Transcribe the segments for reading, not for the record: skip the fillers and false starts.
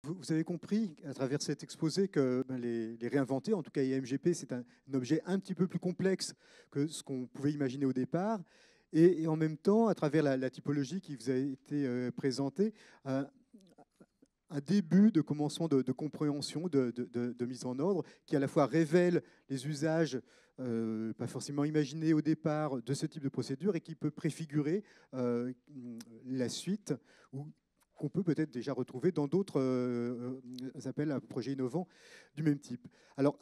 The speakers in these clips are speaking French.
Vous avez compris à travers cet exposé que les réinventer, en tout cas IMGP, c'est un objet un petit peu plus complexe que ce qu'on pouvait imaginer au départ. Et en même temps, à travers la typologie qui vous a été présentée, un début de commencement de compréhension, de mise en ordre, qui à la fois révèle les usages pas forcément imaginés au départ de ce type de procédure et qui peut préfigurer la suite, ou qu'on peut peut-être déjà retrouver dans d'autres appels à projets innovants du même type. Alors,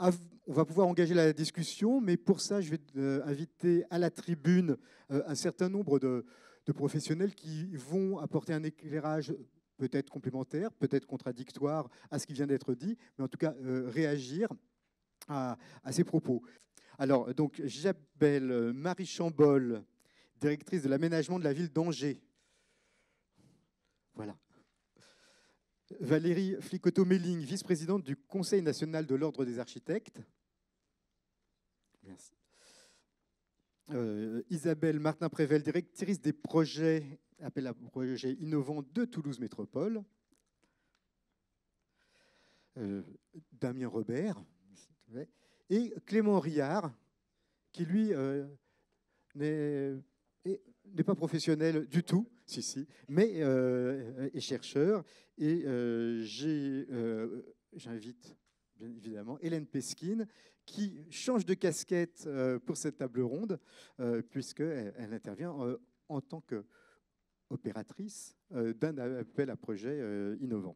on va pouvoir engager la discussion, mais pour ça, je vais inviter à la tribune un certain nombre de professionnels qui vont apporter un éclairage peut-être complémentaire, peut-être contradictoire à ce qui vient d'être dit, mais en tout cas réagir à ces propos. Alors, donc, j'appelle Marie Chambol, directrice de l'aménagement de la ville d'Angers. Voilà. Valérie Flicoteau-Melling, vice-présidente du Conseil national de l'Ordre des architectes. Merci. Isabelle Martin-Prével, directrice des projets, appel à projets innovants de Toulouse Métropole. Damien Robert. Et Clément Riard, qui lui n'est pas professionnel du tout, si, mais est chercheur. Et j'invite bien évidemment Hélène Pesquine, qui change de casquette pour cette table ronde, puisqu'elle intervient en tant qu'opératrice d'un appel à projet innovant.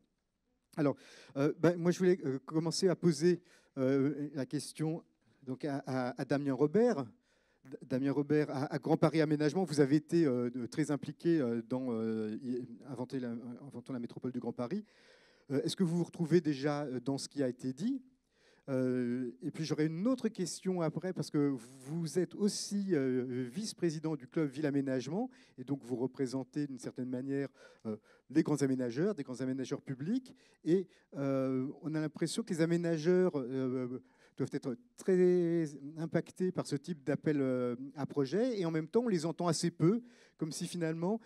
Alors, moi, je voulais commencer à poser la question donc, à Damien Robert. Damien Robert, à Grand Paris Aménagement, vous avez été très impliqué dans inventons la métropole du Grand Paris. Est-ce que vous vous retrouvez déjà dans ce qui a été dit ? Et puis j'aurais une autre question après, parce que vous êtes aussi vice-président du club Ville Aménagement, et donc vous représentez d'une certaine manière des grands aménageurs publics, et on a l'impression que les aménageurs doivent être très impactés par ce type d'appel à projet, et en même temps on les entend assez peu, comme si finalement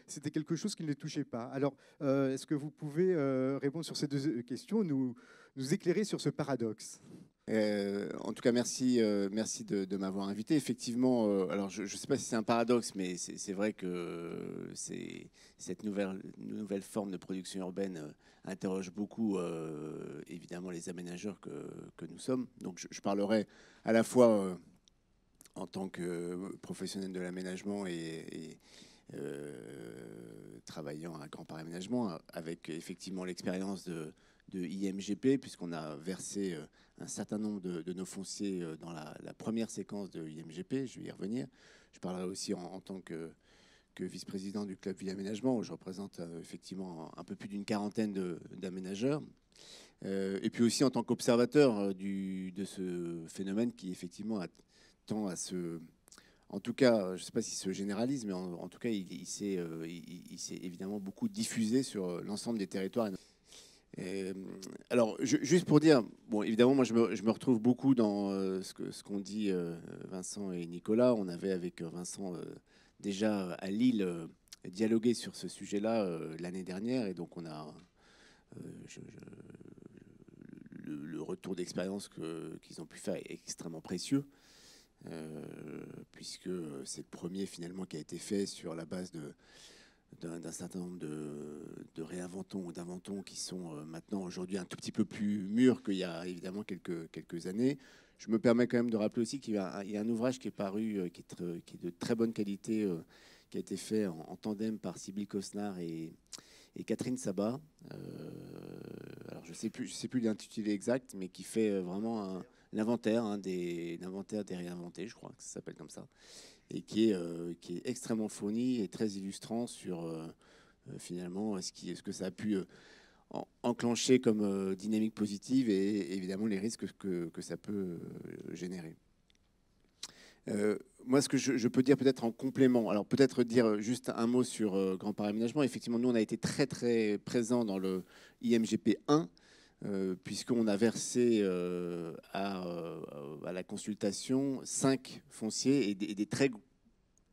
c'était quelque chose qui ne les touchait pas. Alors, est-ce que vous pouvez répondre sur ces deux questions, nous éclairer sur ce paradoxe? En tout cas, merci, merci de m'avoir invité. Effectivement, alors je ne sais pas si c'est un paradoxe, mais c'est vrai que cette nouvelle forme de production urbaine interroge beaucoup, évidemment, les aménageurs que nous sommes. Donc je parlerai à la fois en tant que professionnel de l'aménagement et travaillant à Grand Paris Aménagement, avec effectivement l'expérience de IMGP, puisqu'on a versé un certain nombre de nos fonciers dans la première séquence de IMGP, je vais y revenir. Je parlerai aussi en tant que vice-président du club Ville Aménagement, où je représente effectivement un peu plus d'une quarantaine d'aménageurs. Et puis aussi en tant qu'observateur de ce phénomène qui effectivement tend à se... En tout cas, je ne sais pas s'il se généralise, mais en tout cas, il s'est évidemment beaucoup diffusé sur l'ensemble des territoires. Alors, juste pour dire, bon, évidemment, moi, je me retrouve beaucoup dans ce qu'ont dit Vincent et Nicolas. On avait avec Vincent déjà à Lille dialogué sur ce sujet-là l'année dernière, et donc on a le retour d'expérience qu'ils ont pu faire est extrêmement précieux. Puisque c'est le premier finalement qui a été fait sur la base d'un certain nombre de réinventons ou d'inventons qui sont maintenant aujourd'hui un tout petit peu plus mûrs qu'il y a évidemment quelques années. Je me permets quand même de rappeler aussi qu'il y a un ouvrage qui est paru, qui est de très bonne qualité, qui a été fait en tandem par Sybille Cosnard et Catherine Sabat. Alors je sais plus l'intitulé exact, mais qui fait vraiment l'inventaire des réinventés, je crois que ça s'appelle comme ça, et qui est extrêmement fourni et très illustrant sur finalement ce que ça a pu enclencher comme dynamique positive et évidemment les risques que ça peut générer. Moi, ce que je peux dire peut-être en complément, alors peut-être dire juste un mot sur Grand Paris Aménagement. Effectivement, nous, on a été très, très présents dans le IMGP 1, puisqu'on a versé à la consultation 5 fonciers et des très,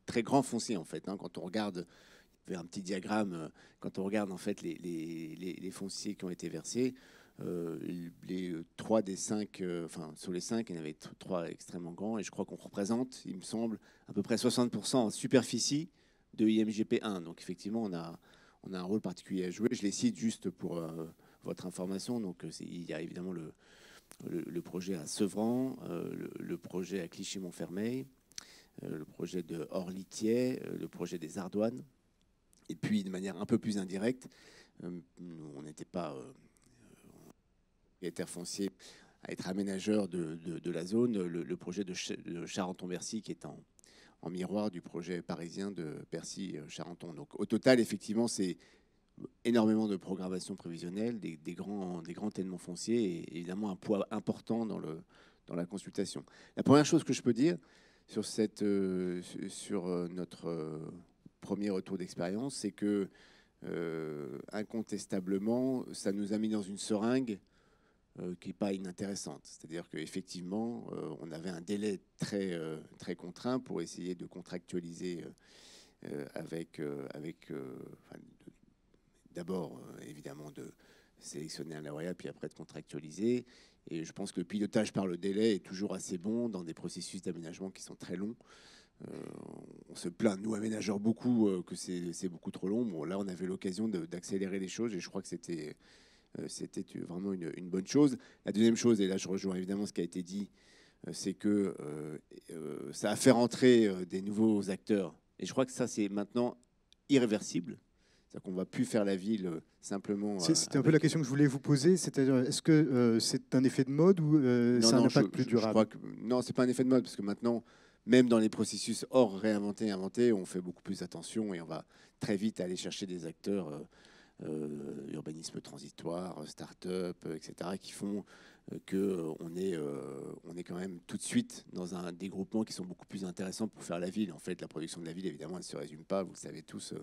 très grands fonciers, en fait. Hein, quand on regarde, avez un petit diagramme, quand on regarde en fait les fonciers qui ont été versés, les 3 des 5, enfin sur les 5, il y en avait 3 extrêmement grands, et je crois qu'on représente, il me semble, à peu près 60% en superficie de IMGP 1. Donc effectivement, on a un rôle particulier à jouer. Je les cite juste pour votre information. Donc il y a évidemment le projet à Sevran, le projet à Clichy-Montfermeil, le projet de Orly-Thiais, le projet des Ardoines. Et puis, de manière un peu plus indirecte, on n'était pas propriétaire foncier à être aménageur de la zone, le projet de Charenton-Bercy qui est en miroir du projet parisien de Bercy-Charenton. Donc au total, effectivement, c'est énormément de programmation prévisionnelle, des grands ténements fonciers et évidemment un poids important dans la consultation. La première chose que je peux dire sur notre premier retour d'expérience, c'est que incontestablement, ça nous a mis dans une seringue qui n'est pas inintéressante. C'est-à-dire qu'effectivement, on avait un délai très contraint pour essayer de contractualiser d'abord, évidemment, de sélectionner un lauréat, puis après de contractualiser. Et je pense que le pilotage par le délai est toujours assez bon dans des processus d'aménagement qui sont très longs. On se plaint, nous, aménageurs, beaucoup, que c'est beaucoup trop long. Bon, là, on avait l'occasion d'accélérer les choses et je crois que c'était vraiment une bonne chose. La deuxième chose, et là, je rejoins évidemment ce qui a été dit, c'est que ça a fait rentrer des nouveaux acteurs. Et je crois que ça, c'est maintenant irréversible. C'est-à-dire qu'on ne va plus faire la ville simplement... C'était un peu la question que je voulais vous poser, c'est-à-dire est-ce que c'est un effet de mode ou c'est un impact plus durable? Non, ce n'est pas un effet de mode, parce que maintenant, même dans les processus hors réinventé, inventé, on fait beaucoup plus attention et on va très vite aller chercher des acteurs, urbanisme transitoire, start-up, etc., qui font qu'on est quand même tout de suite dans des groupements qui sont beaucoup plus intéressants pour faire la ville. En fait, la production de la ville, évidemment, elle ne se résume pas, vous le savez tous,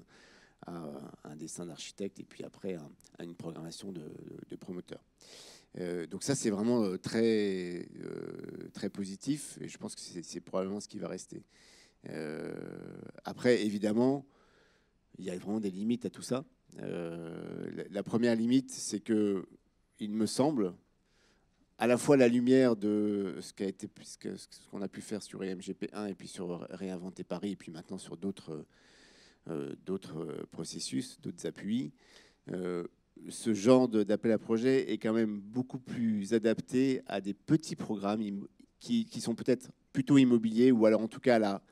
à un dessin d'architecte et puis après à une programmation de promoteur. Donc ça, c'est vraiment très positif et je pense que c'est probablement ce qui va rester. Après, évidemment, il y a vraiment des limites à tout ça. La première limite, c'est que, il me semble, à la fois la lumière de ce qu'on a pu faire sur IMGP1 et puis sur Réinventer Paris et puis maintenant sur d'autres processus, d'autres appuis, ce genre d'appel à projet est quand même beaucoup plus adapté à des petits programmes qui sont peut-être plutôt immobiliers ou alors en tout cas à la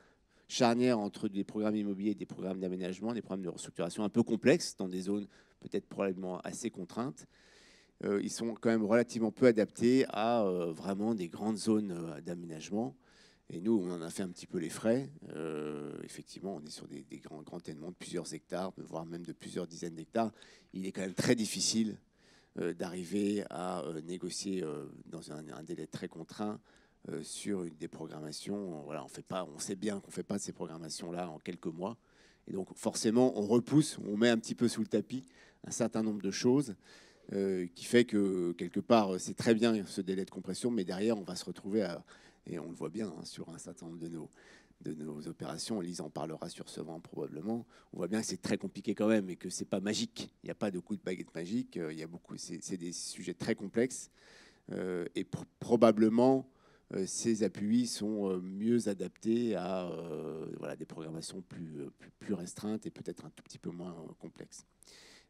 charnière entre des programmes immobiliers et des programmes d'aménagement, des programmes de restructuration un peu complexes dans des zones peut-être probablement assez contraintes. Ils sont quand même relativement peu adaptés à vraiment des grandes zones d'aménagement. Et nous, on en a fait un petit peu les frais. Effectivement, on est sur des grands ténements de plusieurs hectares, voire même de plusieurs dizaines d'hectares. Il est quand même très difficile d'arriver à négocier dans un délai très contraint sur des programmations. Voilà, on sait bien qu'on ne fait pas ces programmations-là en quelques mois. Et donc, forcément, on repousse, on met un petit peu sous le tapis un certain nombre de choses qui fait que, quelque part, c'est très bien ce délai de compression, mais derrière, on va se retrouver et on le voit bien sur un certain nombre de nos opérations, Lise en parlera sur Sevran probablement, on voit bien que c'est très compliqué quand même et que c'est pas magique. Il n'y a pas de coup de baguette magique, c'est des sujets très complexes et probablement ces appuis sont mieux adaptés à des programmations plus restreintes et peut-être un tout petit peu moins complexes.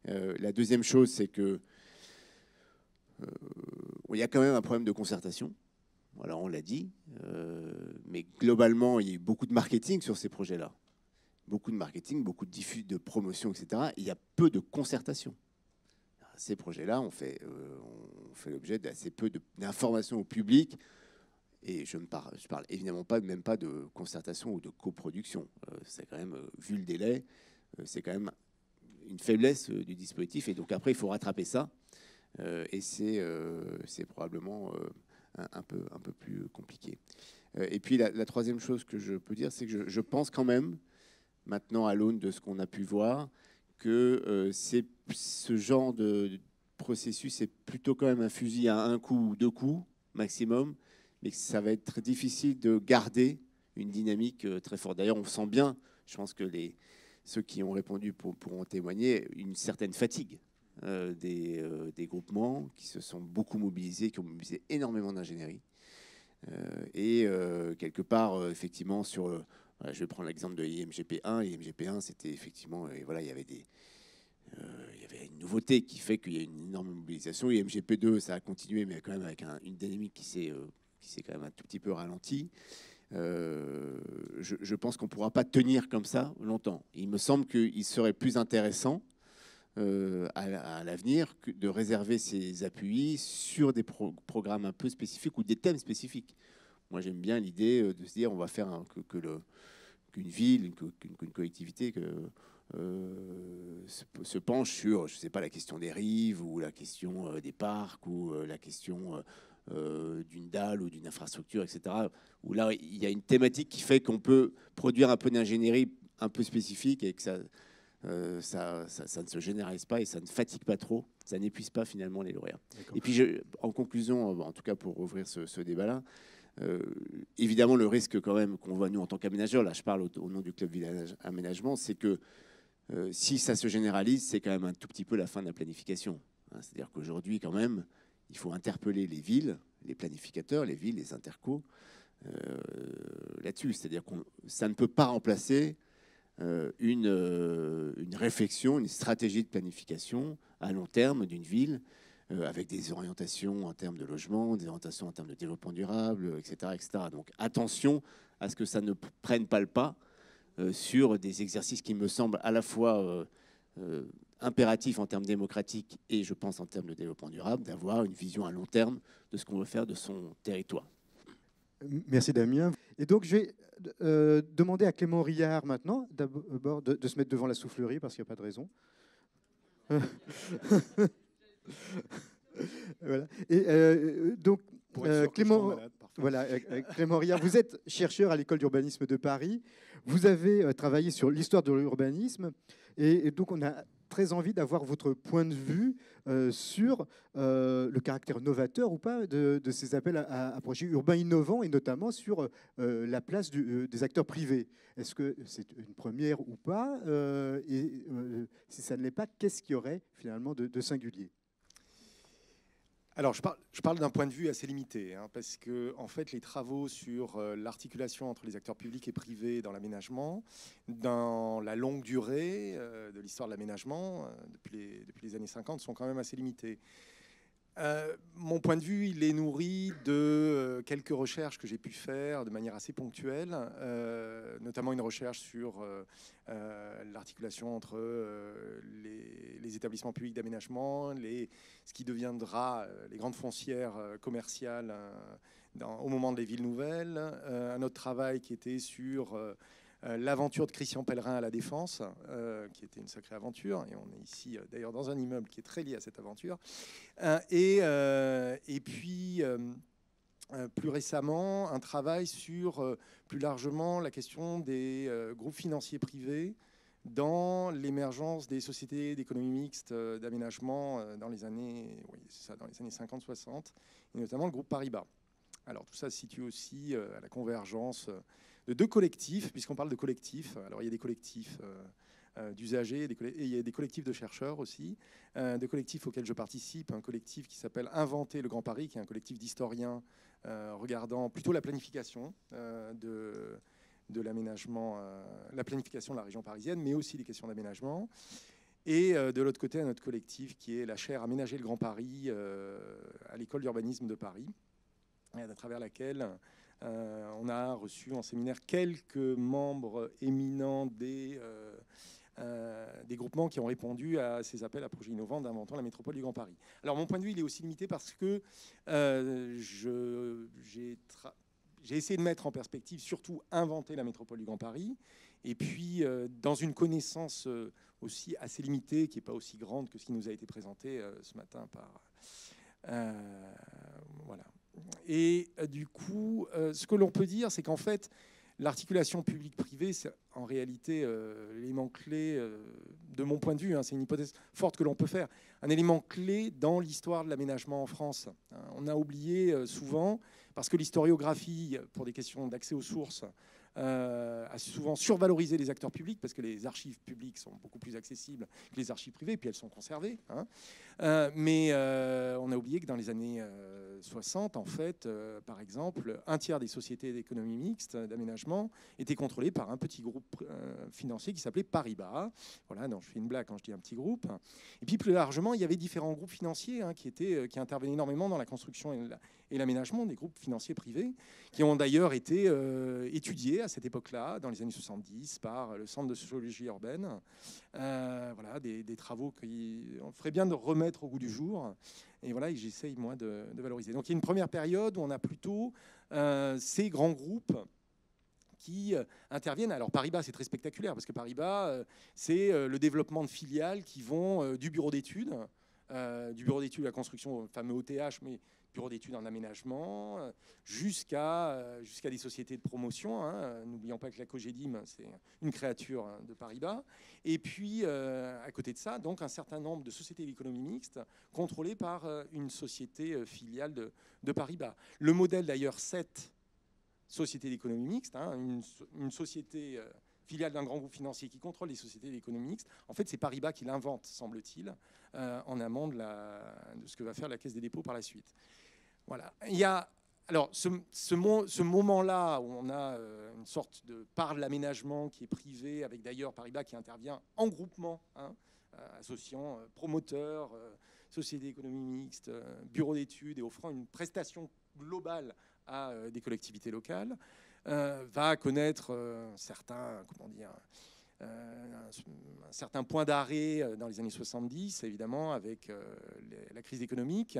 La deuxième chose, c'est que il y a quand même un problème de concertation. Voilà, on l'a dit, mais globalement, il y a eu beaucoup de marketing sur ces projets-là. Beaucoup de marketing, beaucoup de promotion, etc. Et il y a peu de concertation. Ces projets-là, on fait l'objet d'assez peu d'informations au public. Et je parle évidemment même pas de concertation ou de coproduction. C'est quand même, vu le délai, c'est quand même une faiblesse du dispositif. Et donc après, il faut rattraper ça. Et c'est probablement un peu plus compliqué. Et puis la troisième chose que je peux dire, c'est que je pense quand même, maintenant à l'aune de ce qu'on a pu voir, que ce genre de processus est plutôt quand même un fusil à un coup ou deux coups maximum, mais que ça va être très difficile de garder une dynamique très forte. D'ailleurs, on sent bien, je pense que ceux qui ont répondu pourront témoigner, une certaine fatigue des groupements qui se sont beaucoup mobilisés, qui ont mobilisé énormément d'ingénierie. Et quelque part, effectivement, je vais prendre l'exemple de IMGP1. IMGP1, c'était effectivement, voilà, il y avait une nouveauté qui fait qu'il y a une énorme mobilisation. IMGP2, ça a continué, mais quand même avec une dynamique qui s'est quand même un tout petit peu ralentie. Je pense qu'on ne pourra pas tenir comme ça longtemps. Il me semble qu'il serait plus intéressant à l'avenir de réserver ses appuis sur des programmes un peu spécifiques ou des thèmes spécifiques. Moi, j'aime bien l'idée de se dire on va faire qu'une ville, qu'une collectivité se penche sur, je ne sais pas, la question des rives ou la question des parcs ou la question d'une dalle ou d'une infrastructure, etc. Où là, il y a une thématique qui fait qu'on peut produire un peu d'ingénierie un peu spécifique et que ça ne se généralise pas et ça ne fatigue pas trop, ça n'épuise pas finalement les lauréats. Et puis, en conclusion, en tout cas pour ouvrir ce débat-là, évidemment, le risque quand même qu'on voit nous en tant qu'aménageurs, là je parle au nom du Club Village Aménagement, c'est que si ça se généralise, c'est quand même un tout petit peu la fin de la planification. C'est-à-dire qu'aujourd'hui, quand même, il faut interpeller les villes, les planificateurs, les villes, les intercos, là-dessus. C'est-à-dire que ça ne peut pas remplacer une réflexion, une stratégie de planification à long terme d'une ville, avec des orientations en termes de logement, des orientations en termes de développement durable, etc., etc. Donc attention à ce que ça ne prenne pas le pas sur des exercices qui me semblent à la fois impératifs en termes démocratiques et, je pense, en termes de développement durable, d'avoir une vision à long terme de ce qu'on veut faire de son territoire. Merci Damien. Et donc je vais demander à Clément Rillard maintenant, d'abord de se mettre devant la soufflerie parce qu'il n'y a pas de raison. Voilà. Et donc Clément, voilà, Clément Rillard, vous êtes chercheur à l'École d'urbanisme de Paris. Vous avez travaillé sur l'histoire de l'urbanisme et donc on a très envie d'avoir votre point de vue sur le caractère novateur ou pas de ces appels à projets urbains innovants et notamment sur la place des acteurs privés. Est-ce que c'est une première ou pas et si ça ne l'est pas, qu'est-ce qu'il y aurait finalement de singulier? Alors, je parle d'un point de vue assez limité, parce que en fait, les travaux sur l'articulation entre les acteurs publics et privés dans l'aménagement, dans la longue durée de l'histoire de l'aménagement, depuis les années 50, sont quand même assez limités. Mon point de vue, il est nourri de quelques recherches que j'ai pu faire de manière assez ponctuelle, notamment une recherche sur l'articulation entre les établissements publics d'aménagement, ce qui deviendra les grandes foncières commerciales au moment des villes nouvelles, un autre travail qui était sur l'aventure de Christian Pellerin à la Défense, qui était une sacrée aventure, et on est ici d'ailleurs dans un immeuble qui est très lié à cette aventure, et puis plus récemment un travail sur plus largement la question des groupes financiers privés dans l'émergence des sociétés d'économie mixte d'aménagement dans les années 50-60, et notamment le groupe Paribas. Alors tout ça se situe aussi à la convergence de deux collectifs, puisqu'on parle de collectifs. Alors il y a des collectifs d'usagers et il y a des collectifs de chercheurs aussi, des collectifs auxquels je participe, un collectif qui s'appelle Inventer le Grand Paris, qui est un collectif d'historiens regardant plutôt la planification de l'aménagement, la planification de la région parisienne, mais aussi les questions d'aménagement. Et de l'autre côté, un autre collectif qui est la chaire Aménager le Grand Paris à l'École d'urbanisme de Paris, à travers laquelle on a reçu en séminaire quelques membres éminents des groupements qui ont répondu à ces appels à projets innovants d'inventant la métropole du Grand Paris. Alors mon point de vue, il est aussi limité parce que j'ai essayé de mettre en perspective surtout inventer la métropole du Grand Paris, et puis dans une connaissance aussi assez limitée, qui n'est pas aussi grande que ce qui nous a été présenté ce matin par... voilà. Et du coup, ce que l'on peut dire, c'est qu'en fait, l'articulation publique-privée, c'est en réalité l'élément clé, de mon point de vue, c'est une hypothèse forte que l'on peut faire, un élément clé dans l'histoire de l'aménagement en France. On a oublié souvent, parce que l'historiographie, pour des questions d'accès aux sources, a souvent survalorisé les acteurs publics parce que les archives publiques sont beaucoup plus accessibles que les archives privées, puis elles sont conservées. Mais on a oublié que dans les années 60, en fait, par exemple, un tiers des sociétés d'économie mixte, d'aménagement, étaient contrôlées par un petit groupe financier qui s'appelait Paribas. Voilà, donc je fais une blague quand je dis un petit groupe. Et puis plus largement, il y avait différents groupes financiers qui intervenaient énormément dans la construction et l'aménagement, des groupes financiers privés, qui ont d'ailleurs été étudiés à cette époque-là, dans les années 70, par le Centre de sociologie urbaine. Voilà, des travaux qu'on ferait bien de remettre au goût du jour. Et voilà, j'essaye, moi, de valoriser. Donc il y a une première période où on a plutôt ces grands groupes qui interviennent. Alors Paribas, c'est très spectaculaire, parce que Paribas, c'est le développement de filiales qui vont du bureau d'études à la construction, le fameux OTH, mais bureau d'études en aménagement, jusqu'à des sociétés de promotion. N'oublions pas que la Cogedim, c'est une créature de Paribas. Et puis, à côté de ça, donc un certain nombre de sociétés d'économie mixte contrôlées par une société filiale de Paribas. Le modèle, d'ailleurs, 7 sociétés d'économie mixte, une société filiale d'un grand groupe financier qui contrôle les sociétés d'économie mixte. En fait, c'est Paribas qui l'invente, semble-t-il, en amont de ce que va faire la Caisse des dépôts par la suite. Voilà. Il y a alors ce moment-là où on a une sorte de part de l'aménagement qui est privée, avec d'ailleurs Paribas qui intervient en groupement, associant promoteurs, sociétés d'économie mixte, bureaux d'études et offrant une prestation globale à des collectivités locales, va connaître un certain point d'arrêt dans les années 70, évidemment, avec la crise économique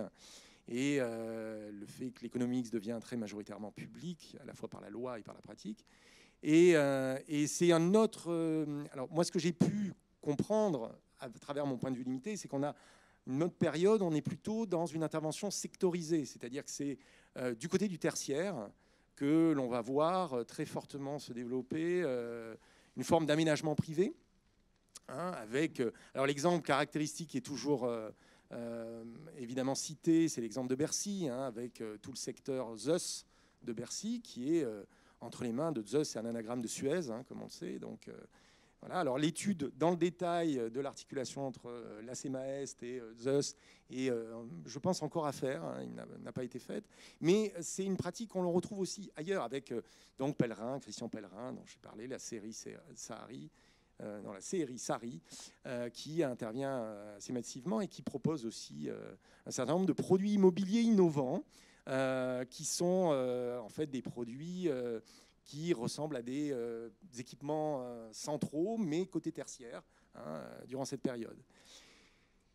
et le fait que l'économie devient très majoritairement publique, à la fois par la loi et par la pratique. Et c'est un autre... alors moi, ce que j'ai pu comprendre à travers mon point de vue limité, c'est qu'on a une autre période, on est plutôt dans une intervention sectorisée, c'est-à-dire que c'est du côté du tertiaire que l'on va voir très fortement se développer une forme d'aménagement privé, avec... alors l'exemple caractéristique qui est toujours évidemment cité, c'est l'exemple de Bercy, avec tout le secteur Zeus de Bercy, qui est entre les mains de Zeus, c'est un anagramme de Suez, comme on le sait, donc... Voilà, alors l'étude dans le détail de l'articulation entre la CMAEST et Zeus est, je pense, encore à faire, il n'a pas été faite, mais c'est une pratique qu'on retrouve aussi ailleurs avec donc Pellerin, Christian Pellerin, dont j'ai parlé, la série Sari, qui intervient assez massivement et qui propose aussi un certain nombre de produits immobiliers innovants qui sont en fait des produits qui ressemblent à des équipements centraux, mais côté tertiaire, durant cette période.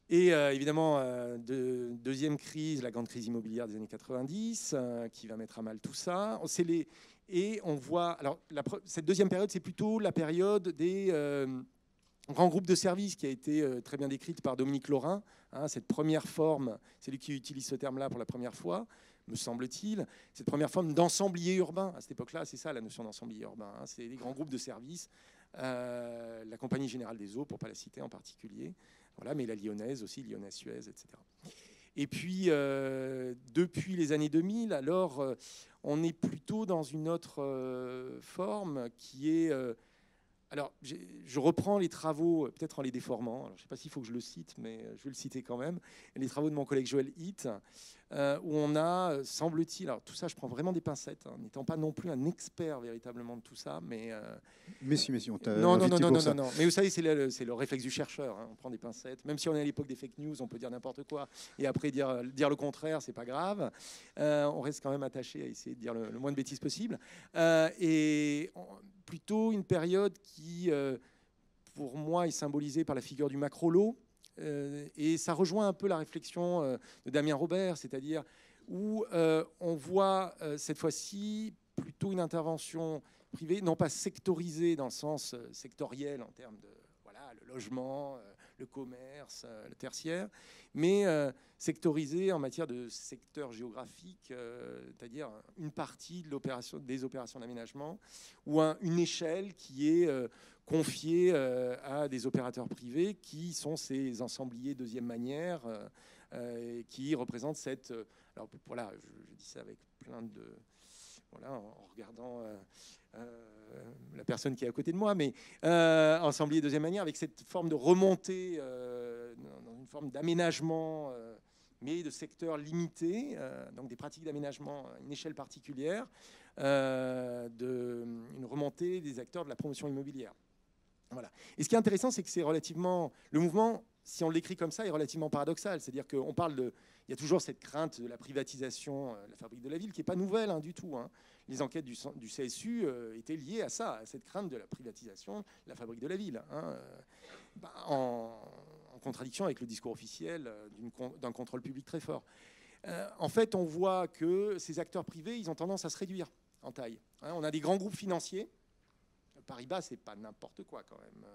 Et évidemment, deuxième crise, la grande crise immobilière des années 90, qui va mettre à mal tout ça. Et on voit... Alors, cette deuxième période, c'est plutôt la période des grands groupes de services qui a été très bien décrite par Dominique Laurin. Cette première forme, c'est lui qui utilise ce terme-là pour la première fois, me semble-t-il, cette première forme d'ensemblier urbain. À cette époque-là, c'est ça la notion d'ensemblier urbain. C'est les grands groupes de services, la Compagnie Générale des Eaux, pour ne pas la citer en particulier, voilà, mais la Lyonnaise aussi, Lyonnaise Suez, etc. Et puis, depuis les années 2000, alors, on est plutôt dans une autre forme qui est... alors, je reprends les travaux, peut-être en les déformant. Alors, je ne sais pas s'il faut que je le cite, mais je vais le citer quand même. Les travaux de mon collègue Joël Hitt, où on a, semble-t-il, alors tout ça, je prends vraiment des pincettes, n'étant pas non plus un expert véritablement de tout ça, mais... Mais si, on t'a non. Mais vous savez, c'est le réflexe du chercheur. On prend des pincettes. Même si on est à l'époque des fake news, on peut dire n'importe quoi. Et après, dire le contraire, c'est pas grave. On reste quand même attaché à essayer de dire le moins de bêtises possible. Plutôt une période qui, pour moi, est symbolisée par la figure du macrolo. Et ça rejoint un peu la réflexion de Damien Robert, c'est-à-dire où on voit cette fois-ci plutôt une intervention privée, non pas sectorisée dans le sens sectoriel en termes de le logement, le commerce, le tertiaire, mais sectorisée en matière de secteur géographique, c'est-à-dire une partie des opérations d'aménagement ou une échelle qui est confiée à des opérateurs privés qui sont ces ensembliers deuxième manière qui représentent cette... alors voilà, je dis ça avec plein de voilà, en regardant la personne qui est à côté de moi, mais ensemblier deuxième manière, avec cette forme de remontée, dans une forme d'aménagement, mais de secteur limité, donc des pratiques d'aménagement à une échelle particulière, une remontée des acteurs de la promotion immobilière. Voilà. Et ce qui est intéressant, c'est que c'est relativement... Le mouvement, si on l'écrit comme ça, est relativement paradoxal. C'est-à-dire qu'on parle de... Il y a toujours cette crainte de la privatisation de la fabrique de la ville, qui n'est pas nouvelle du tout. Les enquêtes du CSU étaient liées à ça, à cette crainte de la privatisation de la fabrique de la ville, en contradiction avec le discours officiel d'un contrôle public très fort. En fait, on voit que ces acteurs privés, ils ont tendance à se réduire en taille. On a des grands groupes financiers. Paribas, c'est pas n'importe quoi quand même.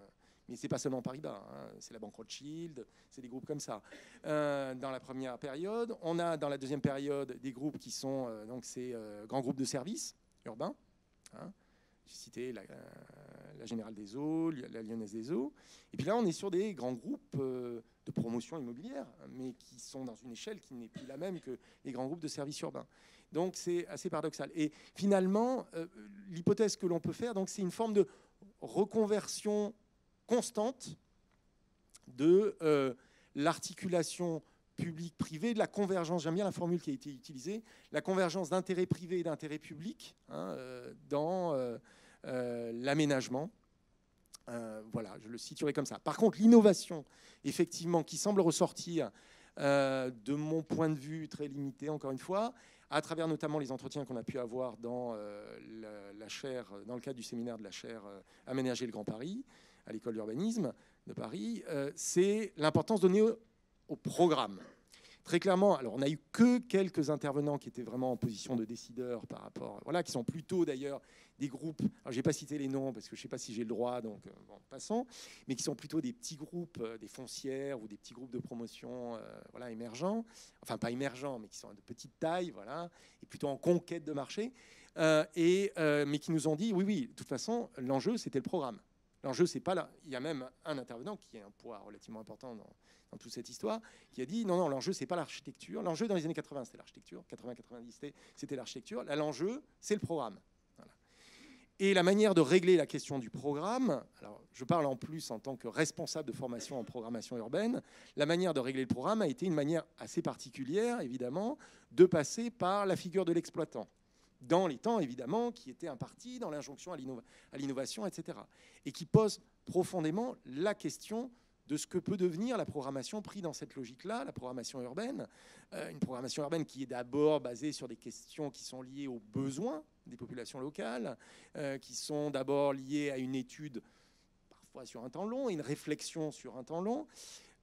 Mais c'est pas seulement Paribas, c'est la banque Rothschild, c'est des groupes comme ça. Dans la première période, on a dans la deuxième période des groupes qui sont donc ces grands groupes de services urbains. J'ai cité la Générale des Eaux, la Lyonnaise des Eaux. Et puis là, on est sur des grands groupes de promotion immobilière, mais qui sont dans une échelle qui n'est plus la même que les grands groupes de services urbains. Donc c'est assez paradoxal. Et finalement, l'hypothèse que l'on peut faire, donc, c'est une forme de reconversion constante de l'articulation public-privé, de la convergence, j'aime bien la formule qui a été utilisée, la convergence d'intérêts privés et d'intérêts publics dans l'aménagement. Voilà, je le situerai comme ça. Par contre, l'innovation, effectivement, qui semble ressortir de mon point de vue très limité, encore une fois, à travers notamment les entretiens qu'on a pu avoir dans la chaire, dans le cadre du séminaire de la chaire Aménager le Grand Paris, à l'école d'urbanisme de Paris, c'est l'importance donnée au programme. Très clairement, alors on n'a eu que quelques intervenants qui étaient vraiment en position de décideur par rapport, voilà, qui sont plutôt d'ailleurs des groupes, alors je n'ai pas cité les noms parce que je ne sais pas si j'ai le droit, donc bon, passons, mais qui sont plutôt des petits groupes, des foncières ou des petits groupes de promotion voilà, émergents, enfin pas émergents, mais qui sont de petite taille, voilà, et plutôt en conquête de marché, mais qui nous ont dit, oui, de toute façon, l'enjeu, c'était le programme. L'enjeu, c'est pas là. Il y a même un intervenant qui a un poids relativement important dans toute cette histoire, qui a dit non, l'enjeu, c'est pas l'architecture. L'enjeu dans les années 80, c'était l'architecture. 80-90, c'était l'architecture. Là, l'enjeu, c'est le programme. Voilà. Et la manière de régler la question du programme, alors je parle en plus en tant que responsable de formation en programmation urbaine, la manière de régler le programme a été une manière assez particulière, évidemment, de passer par la figure de l'exploitant. Dans les temps, évidemment, qui était imparti dans l'injonction à l'innovation, etc. Et qui pose profondément la question de ce que peut devenir la programmation prise dans cette logique-là, la programmation urbaine. Une programmation urbaine qui est d'abord basée sur des questions qui sont liées aux besoins des populations locales, qui sont d'abord liées à une étude, parfois sur un temps long, et une réflexion sur un temps long,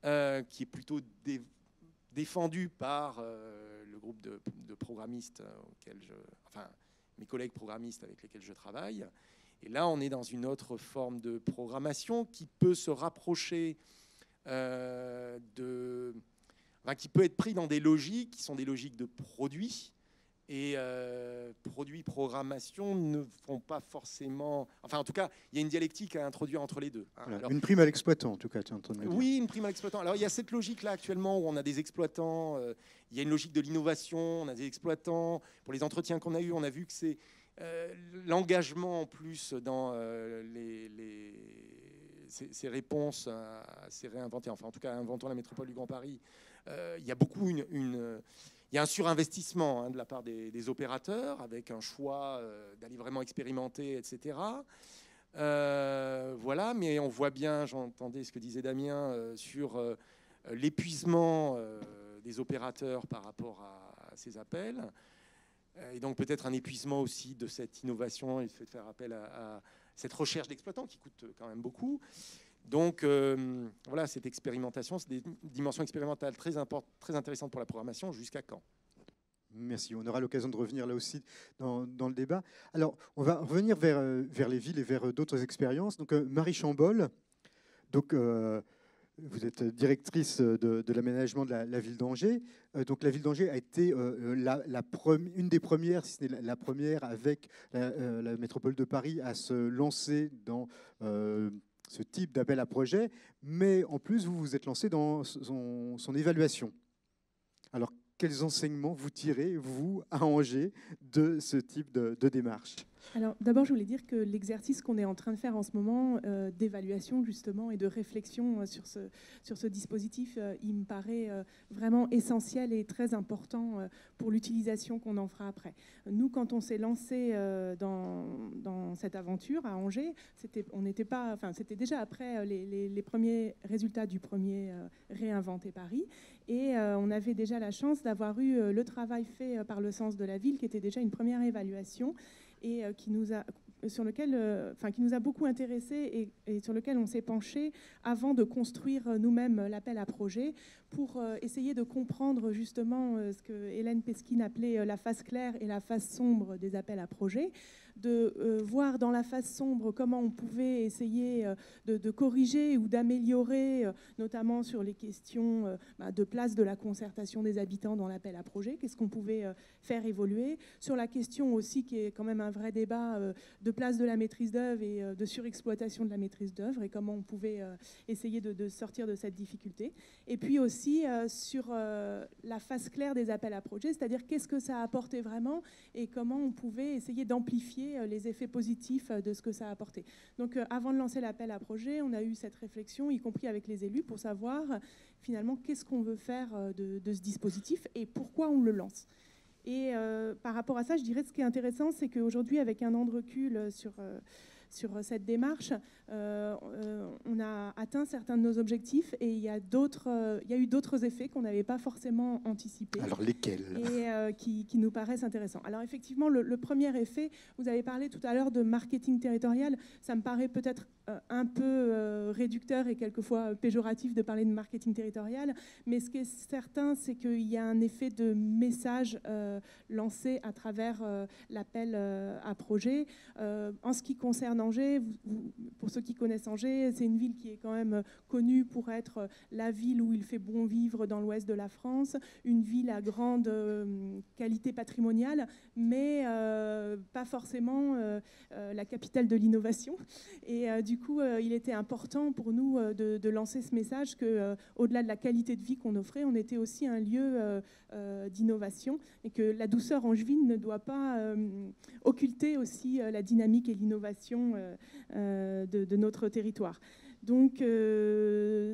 qui est plutôt défendu par le groupe de programmistes mes collègues programmistes avec lesquels je travaille. Et là, on est dans une autre forme de programmation qui peut se rapprocher qui peut être pris dans des logiques qui sont des logiques de produits. Et produits, programmation ne font pas forcément... Enfin, en tout cas, il y a une dialectique à introduire entre les deux. Voilà, alors, une prime à l'exploitant, en tout cas, tu es en train de me dire. Oui, une prime à l'exploitant. Alors, il y a cette logique-là actuellement où on a des exploitants. Il y a une logique de l'innovation. On a des exploitants. Pour les entretiens qu'on a eus, on a vu que c'est l'engagement en plus dans ces réponses à ces réinventer. Enfin, en tout cas, inventons la métropole du Grand Paris. Il y a beaucoup il y a un surinvestissement de la part des opérateurs, avec un choix d'aller vraiment expérimenter, etc. Voilà, mais on voit bien, j'entendais ce que disait Damien, sur l'épuisement des opérateurs par rapport à ces appels. Et donc peut-être un épuisement aussi de cette innovation et de faire appel à cette recherche d'exploitants qui coûte quand même beaucoup. Donc voilà, cette expérimentation, c'est des dimensions expérimentales très intéressantes pour la programmation. Jusqu'à quand? Merci, on aura l'occasion de revenir là aussi dans le débat. Alors, on va revenir vers les villes et vers d'autres expériences. Donc, Marie Chambol, donc, vous êtes directrice de l'aménagement de la ville d'Angers. Donc, la ville d'Angers a été une des premières, si ce n'est la première, avec la métropole de Paris, à se lancer dans ce type d'appel à projet. Mais en plus, vous vous êtes lancé dans son évaluation. Alors, quels enseignements vous tirez, vous, à Angers, de ce type de démarche? Alors d'abord, je voulais dire que l'exercice qu'on est en train de faire en ce moment d'évaluation justement et de réflexion sur ce dispositif, il me paraît vraiment essentiel et très important pour l'utilisation qu'on en fera après. Nous, quand on s'est lancé dans cette aventure à Angers, c'était déjà après les premiers résultats du premier Réinventer Paris, et on avait déjà la chance d'avoir eu le travail fait par le Sens de la Ville, qui était déjà une première évaluation, et qui nous a beaucoup intéressés et sur lequel on s'est penché avant de construire nous-mêmes l'appel à projet pour essayer de comprendre justement ce que Hélène Pesquine appelait la face claire et la face sombre des appels à projet, de voir dans la face sombre comment on pouvait essayer de corriger ou d'améliorer, notamment sur les questions de place de la concertation des habitants dans l'appel à projet, qu'est-ce qu'on pouvait faire évoluer, sur la question aussi qui est quand même un vrai débat de place de la maîtrise d'œuvre et de surexploitation de la maîtrise d'œuvre et comment on pouvait essayer de sortir de cette difficulté. Et puis aussi sur la face claire des appels à projet, c'est-à-dire qu'est-ce que ça a apporté vraiment et comment on pouvait essayer d'amplifier les effets positifs de ce que ça a apporté. Donc avant de lancer l'appel à projet, on a eu cette réflexion, y compris avec les élus, pour savoir finalement qu'est-ce qu'on veut faire de ce dispositif et pourquoi on le lance. Et par rapport à ça, je dirais que ce qui est intéressant, c'est qu'aujourd'hui, avec un an de recul sur cette démarche, on a atteint certains de nos objectifs et il y a eu d'autres effets qu'on n'avait pas forcément anticipés. Alors lesquels? Et qui nous paraissent intéressants. Alors effectivement, le premier effet, vous avez parlé tout à l'heure de marketing territorial, ça me paraît peut-être un peu réducteur et quelquefois péjoratif de parler de marketing territorial, mais ce qui est certain, c'est qu'il y a un effet de message lancé à travers l'appel à projet. En ce qui concerne Angers, pour ceux qui connaissent Angers, c'est une ville qui est quand même connue pour être la ville où il fait bon vivre dans l'ouest de la France, une ville à grande qualité patrimoniale, mais pas forcément la capitale de l'innovation. Et du coup, il était important pour nous de lancer ce message qu'au-delà de la qualité de vie qu'on offrait, on était aussi un lieu d'innovation et que la douceur angevine ne doit pas occulter aussi la dynamique et l'innovation de notre territoire. Donc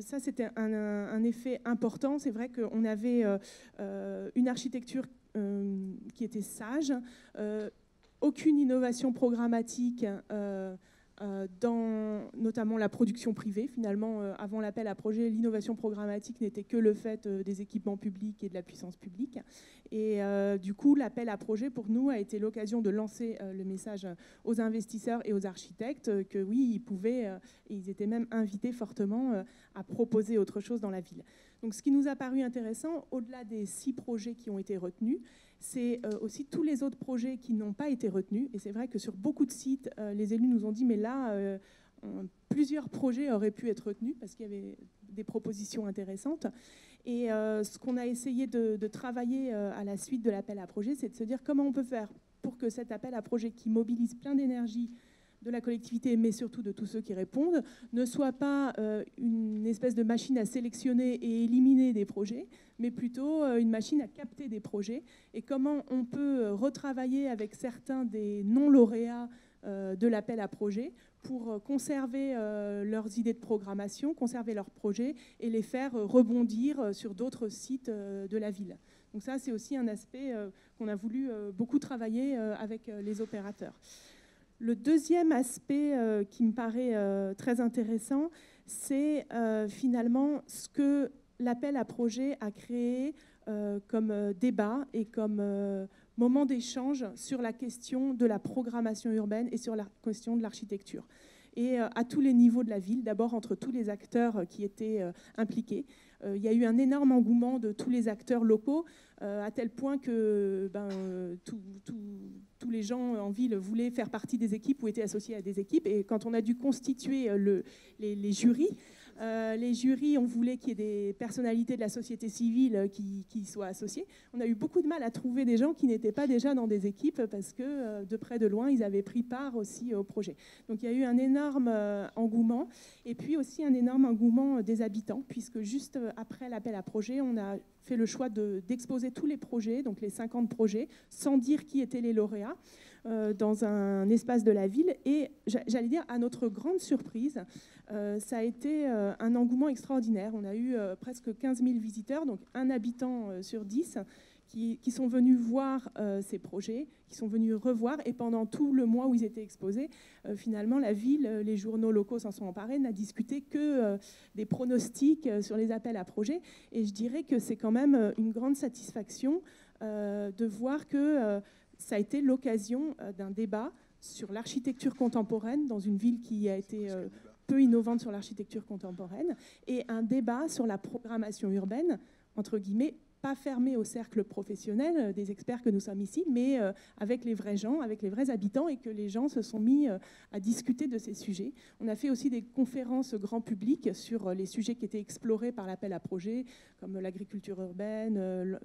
ça, c'était un effet important. C'est vrai qu'on avait une architecture qui était sage, aucune innovation programmatique dans notamment la production privée. Finalement, avant l'appel à projet, l'innovation programmatique n'était que le fait des équipements publics et de la puissance publique. Et du coup, l'appel à projet, pour nous, a été l'occasion de lancer le message aux investisseurs et aux architectes que oui, ils pouvaient, et ils étaient même invités fortement à proposer autre chose dans la ville. Donc ce qui nous a paru intéressant, au-delà des 6 projets qui ont été retenus, c'est aussi tous les autres projets qui n'ont pas été retenus. Et c'est vrai que sur beaucoup de sites, les élus nous ont dit, mais là, plusieurs projets auraient pu être retenus parce qu'il y avait des propositions intéressantes. Et ce qu'on a essayé de travailler à la suite de l'appel à projet, c'est de se dire comment on peut faire pour que cet appel à projet qui mobilise plein d'énergie de la collectivité, mais surtout de tous ceux qui répondent, ne soit pas une espèce de machine à sélectionner et éliminer des projets, mais plutôt une machine à capter des projets. Et comment on peut retravailler avec certains des non-lauréats de l'appel à projet pour conserver leurs idées de programmation, conserver leurs projets et les faire rebondir sur d'autres sites de la ville. Donc ça, c'est aussi un aspect qu'on a voulu beaucoup travailler avec les opérateurs. Le deuxième aspect qui me paraît très intéressant, c'est finalement ce que l'appel à projet a créé comme débat et comme moment d'échange sur la question de la programmation urbaine et sur la question de l'architecture. Et à tous les niveaux de la ville, d'abord entre tous les acteurs qui étaient impliqués. Il y a eu un énorme engouement de tous les acteurs locaux, à tel point que tous les gens en ville voulaient faire partie des équipes ou étaient associés à des équipes. Et quand on a dû constituer les jurys, Les jurys, on voulait qu'il y ait des personnalités de la société civile qui soient associées. On a eu beaucoup de mal à trouver des gens qui n'étaient pas déjà dans des équipes parce que de près de loin, ils avaient pris part aussi au projet. Donc il y a eu un énorme engouement et puis aussi un énorme engouement des habitants puisque juste après l'appel à projet, on a fait le choix d'exposer tous les projets, donc les 50 projets, sans dire qui étaient les lauréats, dans un espace de la ville. Et j'allais dire, à notre grande surprise, ça a été un engouement extraordinaire. On a eu presque 15 000 visiteurs, donc un habitant sur 10, qui sont venus voir ces projets, qui sont venus revoir. Et pendant tout le mois où ils étaient exposés, finalement, la ville, les journaux locaux s'en sont emparés, n'a discuté que des pronostics sur les appels à projets. Et je dirais que c'est quand même une grande satisfaction de voir que ça a été l'occasion d'un débat sur l'architecture contemporaine dans une ville qui a été peu innovante sur l'architecture contemporaine et un débat sur la programmation urbaine, entre guillemets, pas fermé au cercle professionnel des experts que nous sommes ici, mais avec les vrais gens, avec les vrais habitants, et que les gens se sont mis à discuter de ces sujets. On a fait aussi des conférences grand public sur les sujets qui étaient explorés par l'appel à projets, comme l'agriculture urbaine,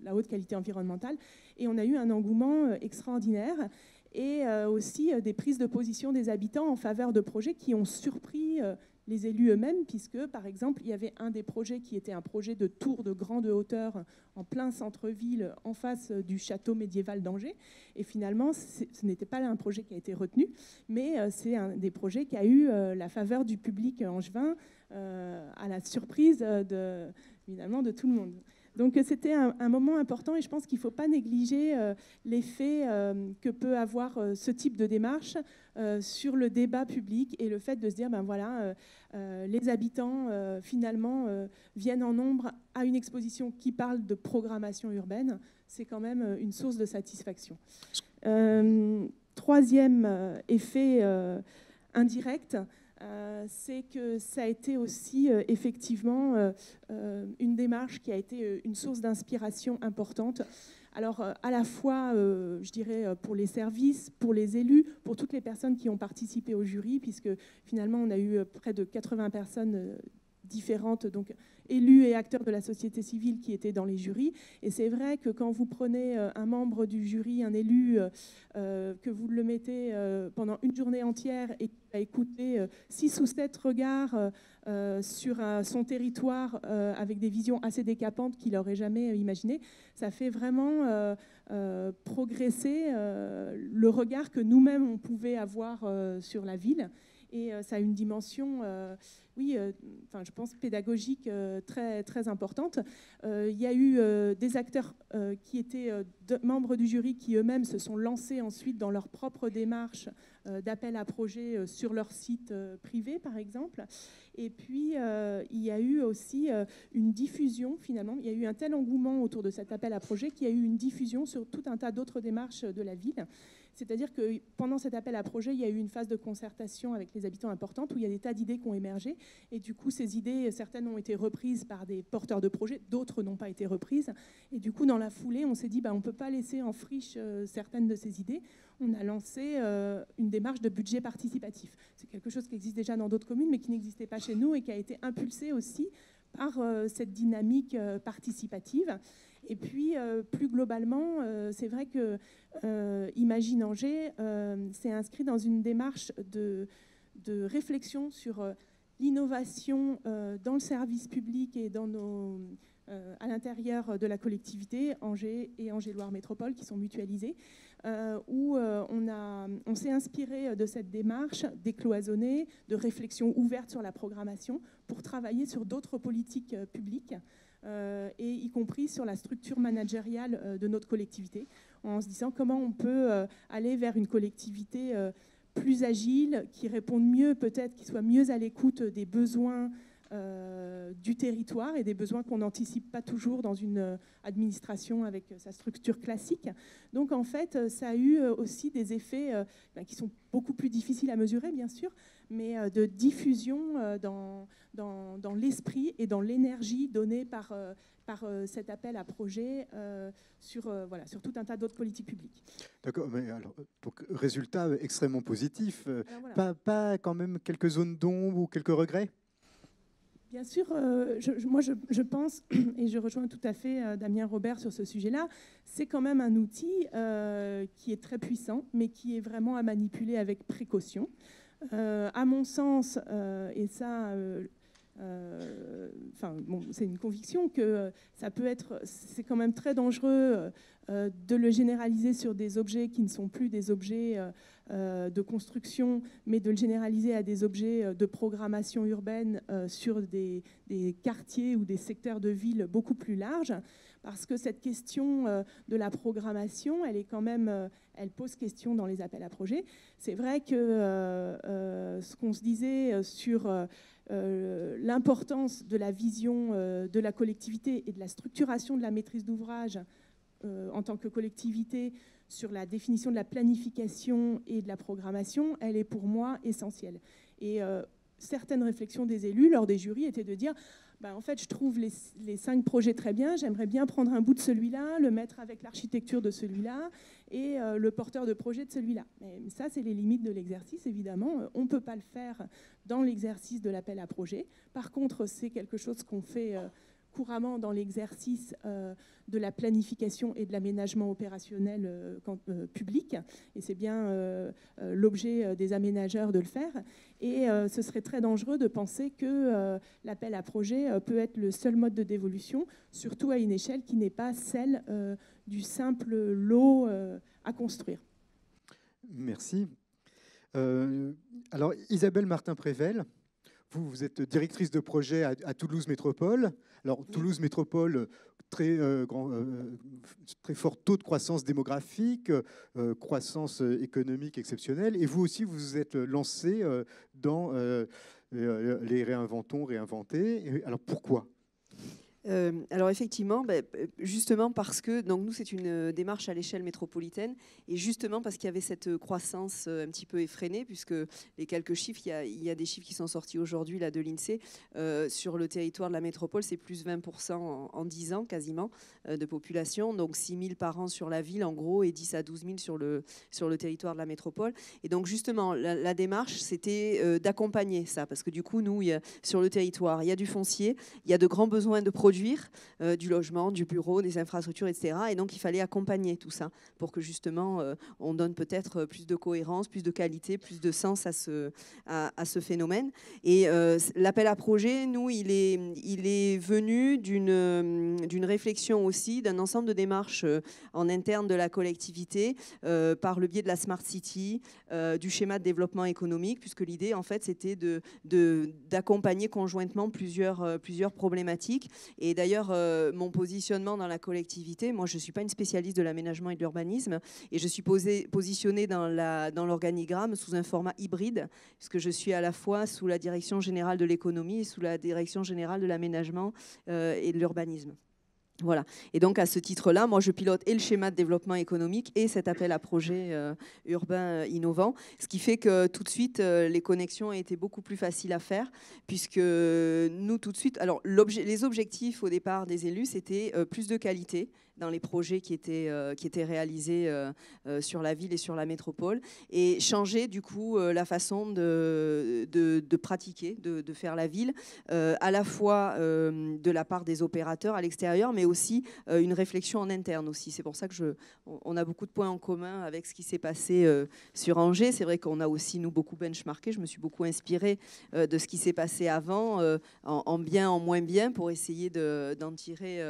la haute qualité environnementale, et on a eu un engouement extraordinaire, et aussi des prises de position des habitants en faveur de projets qui ont surpris les élus eux-mêmes, puisque, par exemple, il y avait un des projets qui était un projet de tour de grande hauteur en plein centre-ville, en face du château médiéval d'Angers. Et finalement, ce n'était pas un projet qui a été retenu, mais c'est un des projets qui a eu la faveur du public angevin, à la surprise évidemment de tout le monde. Donc c'était un moment important et je pense qu'il ne faut pas négliger l'effet que peut avoir ce type de démarche sur le débat public et le fait de se dire, ben voilà, les habitants finalement viennent en nombre à une exposition qui parle de programmation urbaine. C'est quand même une source de satisfaction. Troisième effet indirect, c'est que ça a été aussi effectivement une démarche qui a été une source d'inspiration importante. Alors à la fois, je dirais, pour les services, pour les élus, pour toutes les personnes qui ont participé au jury, puisque finalement on a eu près de 80 personnes différentes, donc élus et acteurs de la société civile qui étaient dans les jurys. Et c'est vrai que quand vous prenez un membre du jury, un élu, que vous le mettez pendant une journée entière et qui va écouter 6 ou 7 regards sur son territoire avec des visions assez décapantes qu'il n'aurait jamais imaginées, ça fait vraiment progresser le regard que nous-mêmes on pouvait avoir sur la ville. Et ça a une dimension, je pense, pédagogique très, très importante. Il y a eu des acteurs qui étaient membres du jury qui eux-mêmes se sont lancés ensuite dans leur propre démarche d'appel à projet sur leur site privé, par exemple. Et puis, il y a eu aussi une diffusion, finalement. Il y a eu un tel engouement autour de cet appel à projet qu'il y a eu une diffusion sur tout un tas d'autres démarches de la ville. C'est-à-dire que pendant cet appel à projet, il y a eu une phase de concertation avec les habitants importante où il y a des tas d'idées qui ont émergé. Et du coup, ces idées, certaines ont été reprises par des porteurs de projets, d'autres n'ont pas été reprises. Et du coup, dans la foulée, on s'est dit, on ne peut pas laisser en friche certaines de ces idées. On a lancé une démarche de budget participatif. C'est quelque chose qui existe déjà dans d'autres communes, mais qui n'existait pas chez nous et qui a été impulsé aussi par cette dynamique participative. Et puis, plus globalement, c'est vrai que Imagine Angers s'est inscrit dans une démarche de réflexion sur l'innovation dans le service public et à l'intérieur de la collectivité, Angers et Angers-Loire Métropole, qui sont mutualisés, où on s'est inspiré de cette démarche décloisonnée, de réflexion ouverte sur la programmation, pour travailler sur d'autres politiques publiques, et y compris sur la structure managériale de notre collectivité, en se disant comment on peut aller vers une collectivité plus agile, qui réponde mieux peut-être, qui soit mieux à l'écoute des besoins du territoire et des besoins qu'on n'anticipe pas toujours dans une administration avec sa structure classique. Donc en fait, ça a eu aussi des effets qui sont beaucoup plus difficiles à mesurer, bien sûr, mais de diffusion dans l'esprit et dans l'énergie donnée par cet appel à projet sur tout un tas d'autres politiques publiques. D'accord, mais alors, donc, résultat extrêmement positif. Alors, voilà. Pas quand même quelques zones d'ombre ou quelques regrets ? Bien sûr, moi je pense, et je rejoins tout à fait Damien Robert sur ce sujet-là, c'est quand même un outil qui est très puissant, mais qui est vraiment à manipuler avec précaution. À mon sens, et ça, c'est une conviction que ça peut être, c'est quand même très dangereux de le généraliser sur des objets qui ne sont plus des objets de construction, mais de le généraliser à des objets de programmation urbaine sur des quartiers ou des secteurs de ville beaucoup plus larges, parce que cette question de la programmation, elle est quand même, elle pose question dans les appels à projets. C'est vrai que ce qu'on se disait sur l'importance de la vision de la collectivité et de la structuration de la maîtrise d'ouvrage en tant que collectivité sur la définition de la planification et de la programmation, elle est pour moi essentielle. Et certaines réflexions des élus lors des jurys étaient de dire en fait, je trouve les 5 projets très bien, j'aimerais bien prendre un bout de celui-là, le mettre avec l'architecture de celui-là et le porteur de projet de celui-là. Mais ça, c'est les limites de l'exercice, évidemment. On ne peut pas le faire dans l'exercice de l'appel à projet. Par contre, c'est quelque chose qu'on fait couramment dans l'exercice de la planification et de l'aménagement opérationnel public. Et c'est bien l'objet des aménageurs de le faire. Et ce serait très dangereux de penser que l'appel à projet peut être le seul mode de dévolution, surtout à une échelle qui n'est pas celle du simple lot à construire. Merci. Alors, Isabelle Martin-Prével, vous êtes directrice de projet à Toulouse Métropole. Alors, Toulouse Métropole, très fort taux de croissance démographique, croissance économique exceptionnelle. Et vous aussi, vous vous êtes lancé dans les réinventer. Alors, pourquoi ? Alors effectivement, justement parce que donc nous c'est une démarche à l'échelle métropolitaine et justement parce qu'il y avait cette croissance un petit peu effrénée, puisque les quelques chiffres, il y a des chiffres qui sont sortis aujourd'hui là de l'INSEE sur le territoire de la métropole, c'est plus 20% en 10 ans quasiment de population, donc 6 000 par an sur la ville en gros et 10 à 12 000 sur le territoire de la métropole. Et donc justement la démarche c'était d'accompagner ça, parce que du coup nous sur le territoire il y a du foncier, il y a de grands besoins de produire du logement, du bureau, des infrastructures, etc. Et donc, il fallait accompagner tout ça pour que, justement, on donne peut-être plus de cohérence, plus de qualité, plus de sens à ce phénomène. Et l'appel à projet, nous, il est venu d'une réflexion aussi, d'un ensemble de démarches en interne de la collectivité, par le biais de la Smart City, du schéma de développement économique, puisque l'idée, en fait, c'était d'accompagner conjointement plusieurs problématiques. Et d'ailleurs, mon positionnement dans la collectivité, moi je ne suis pas une spécialiste de l'aménagement et de l'urbanisme, et je suis positionnée dans l'organigramme sous un format hybride, puisque je suis à la fois sous la direction générale de l'économie et sous la direction générale de l'aménagement et de l'urbanisme. Voilà. Et donc, à ce titre-là, moi, je pilote et le schéma de développement économique et cet appel à projet urbain innovant, ce qui fait que tout de suite, les connexions ont été beaucoup plus faciles à faire, puisque nous, tout de suite, alors les objectifs au départ des élus, c'était plus de qualité dans les projets qui étaient réalisés sur la ville et sur la métropole, et changer du coup la façon de pratiquer, de faire la ville, à la fois de la part des opérateurs à l'extérieur, mais aussi une réflexion en interne aussi. C'est pour ça que on a beaucoup de points en commun avec ce qui s'est passé sur Angers. C'est vrai qu'on a aussi, nous, beaucoup benchmarké. Je me suis beaucoup inspirée de ce qui s'est passé avant, en bien, en moins bien, pour essayer d'en tirer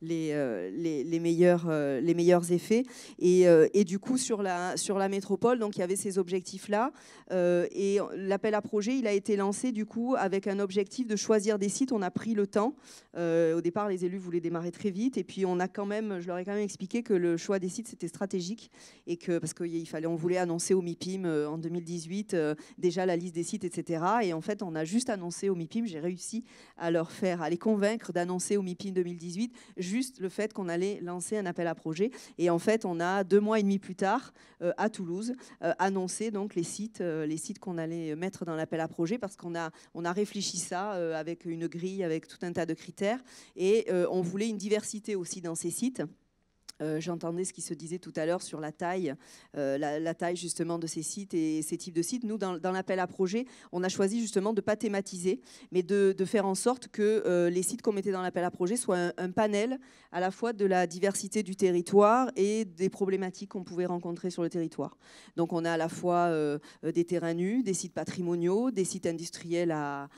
les meilleurs effets. Et du coup, sur la métropole, donc, il y avait ces objectifs-là. Et l'appel à projet, il a été lancé du coup avec un objectif de choisir des sites. On a pris le temps. Au départ, les élus voulaient démarrer très vite. Et puis, je leur ai quand même expliqué que le choix des sites, c'était stratégique. Et parce qu'on voulait annoncer au MIPIM en 2018 déjà la liste des sites, etc. Et en fait, on a juste annoncé au MIPIM. J'ai réussi à les convaincre d'annoncer au MIPIM 2018 juste le fait qu'on allait lancer un appel à projet. Et en fait, on a 2 mois et demi plus tard, à Toulouse, annoncé donc les sites qu'on allait mettre dans l'appel à projet, parce qu'on a réfléchi ça avec une grille, avec tout un tas de critères. Et on voulait une diversité aussi dans ces sites. J'entendais ce qui se disait tout à l'heure sur la taille, la taille justement de ces sites et ces types de sites. Nous, dans l'appel à projet, on a choisi justement de ne pas thématiser, mais de faire en sorte que les sites qu'on mettait dans l'appel à projet soient un panel à la fois de la diversité du territoire et des problématiques qu'on pouvait rencontrer sur le territoire. Donc on a à la fois des terrains nus, des sites patrimoniaux, des sites industriels à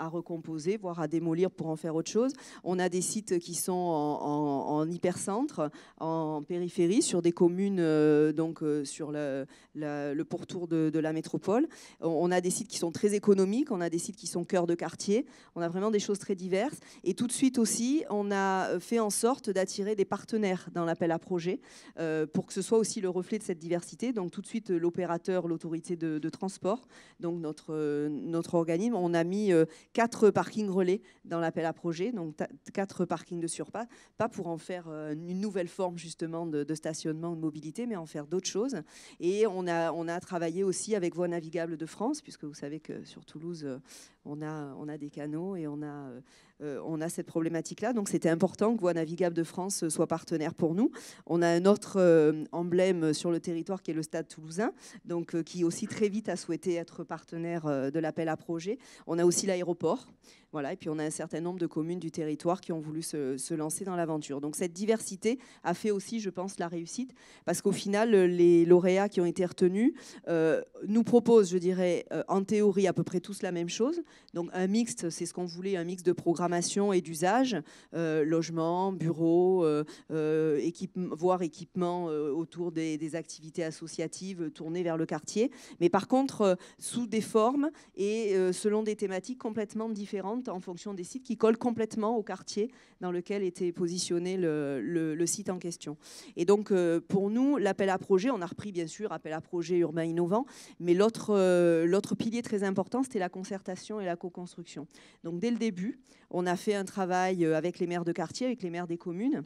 recomposer, voire à démolir pour en faire autre chose. On a des sites qui sont en hypercentre, en périphérie, sur des communes, sur le pourtour de la métropole. On a des sites qui sont très économiques, on a des sites qui sont cœur de quartier, on a vraiment des choses très diverses. Et tout de suite aussi, on a fait en sorte d'attirer des partenaires dans l'appel à projet pour que ce soit aussi le reflet de cette diversité. Donc tout de suite, l'opérateur, l'autorité de transport, donc notre organisme, on a mis 4 parkings relais dans l'appel à projet, donc 4 parkings de surpas, pas pour en faire une nouvelle forme justement de stationnement ou de mobilité, mais en faire d'autres choses. Et on a travaillé aussi avec Voies navigables de France, puisque vous savez que sur Toulouse, on a des canaux et on a cette problématique-là. Donc c'était important que Voies navigables de France soit partenaire pour nous. On a un autre emblème sur le territoire qui est le Stade toulousain, donc qui aussi très vite a souhaité être partenaire de l'appel à projet. On a aussi l'aéroport. Voilà, et puis on a un certain nombre de communes du territoire qui ont voulu se lancer dans l'aventure. Donc cette diversité a fait aussi, je pense, la réussite, parce qu'au final, les lauréats qui ont été retenus nous proposent, je dirais, en théorie à peu près tous la même chose. Donc un mixte, c'est ce qu'on voulait, un mix de programmation et d'usage, logement, bureau, voire équipement autour des activités associatives tournées vers le quartier. Mais par contre, sous des formes et selon des thématiques complètement différentes, en fonction des sites qui collent complètement au quartier dans lequel était positionné le site en question. Et donc, pour nous, l'appel à projet, on a repris bien sûr appel à projet urbain innovant, mais l'autre pilier très important, c'était la concertation et la co-construction. Donc, dès le début, on a fait un travail avec les maires de quartier, avec les maires des communes,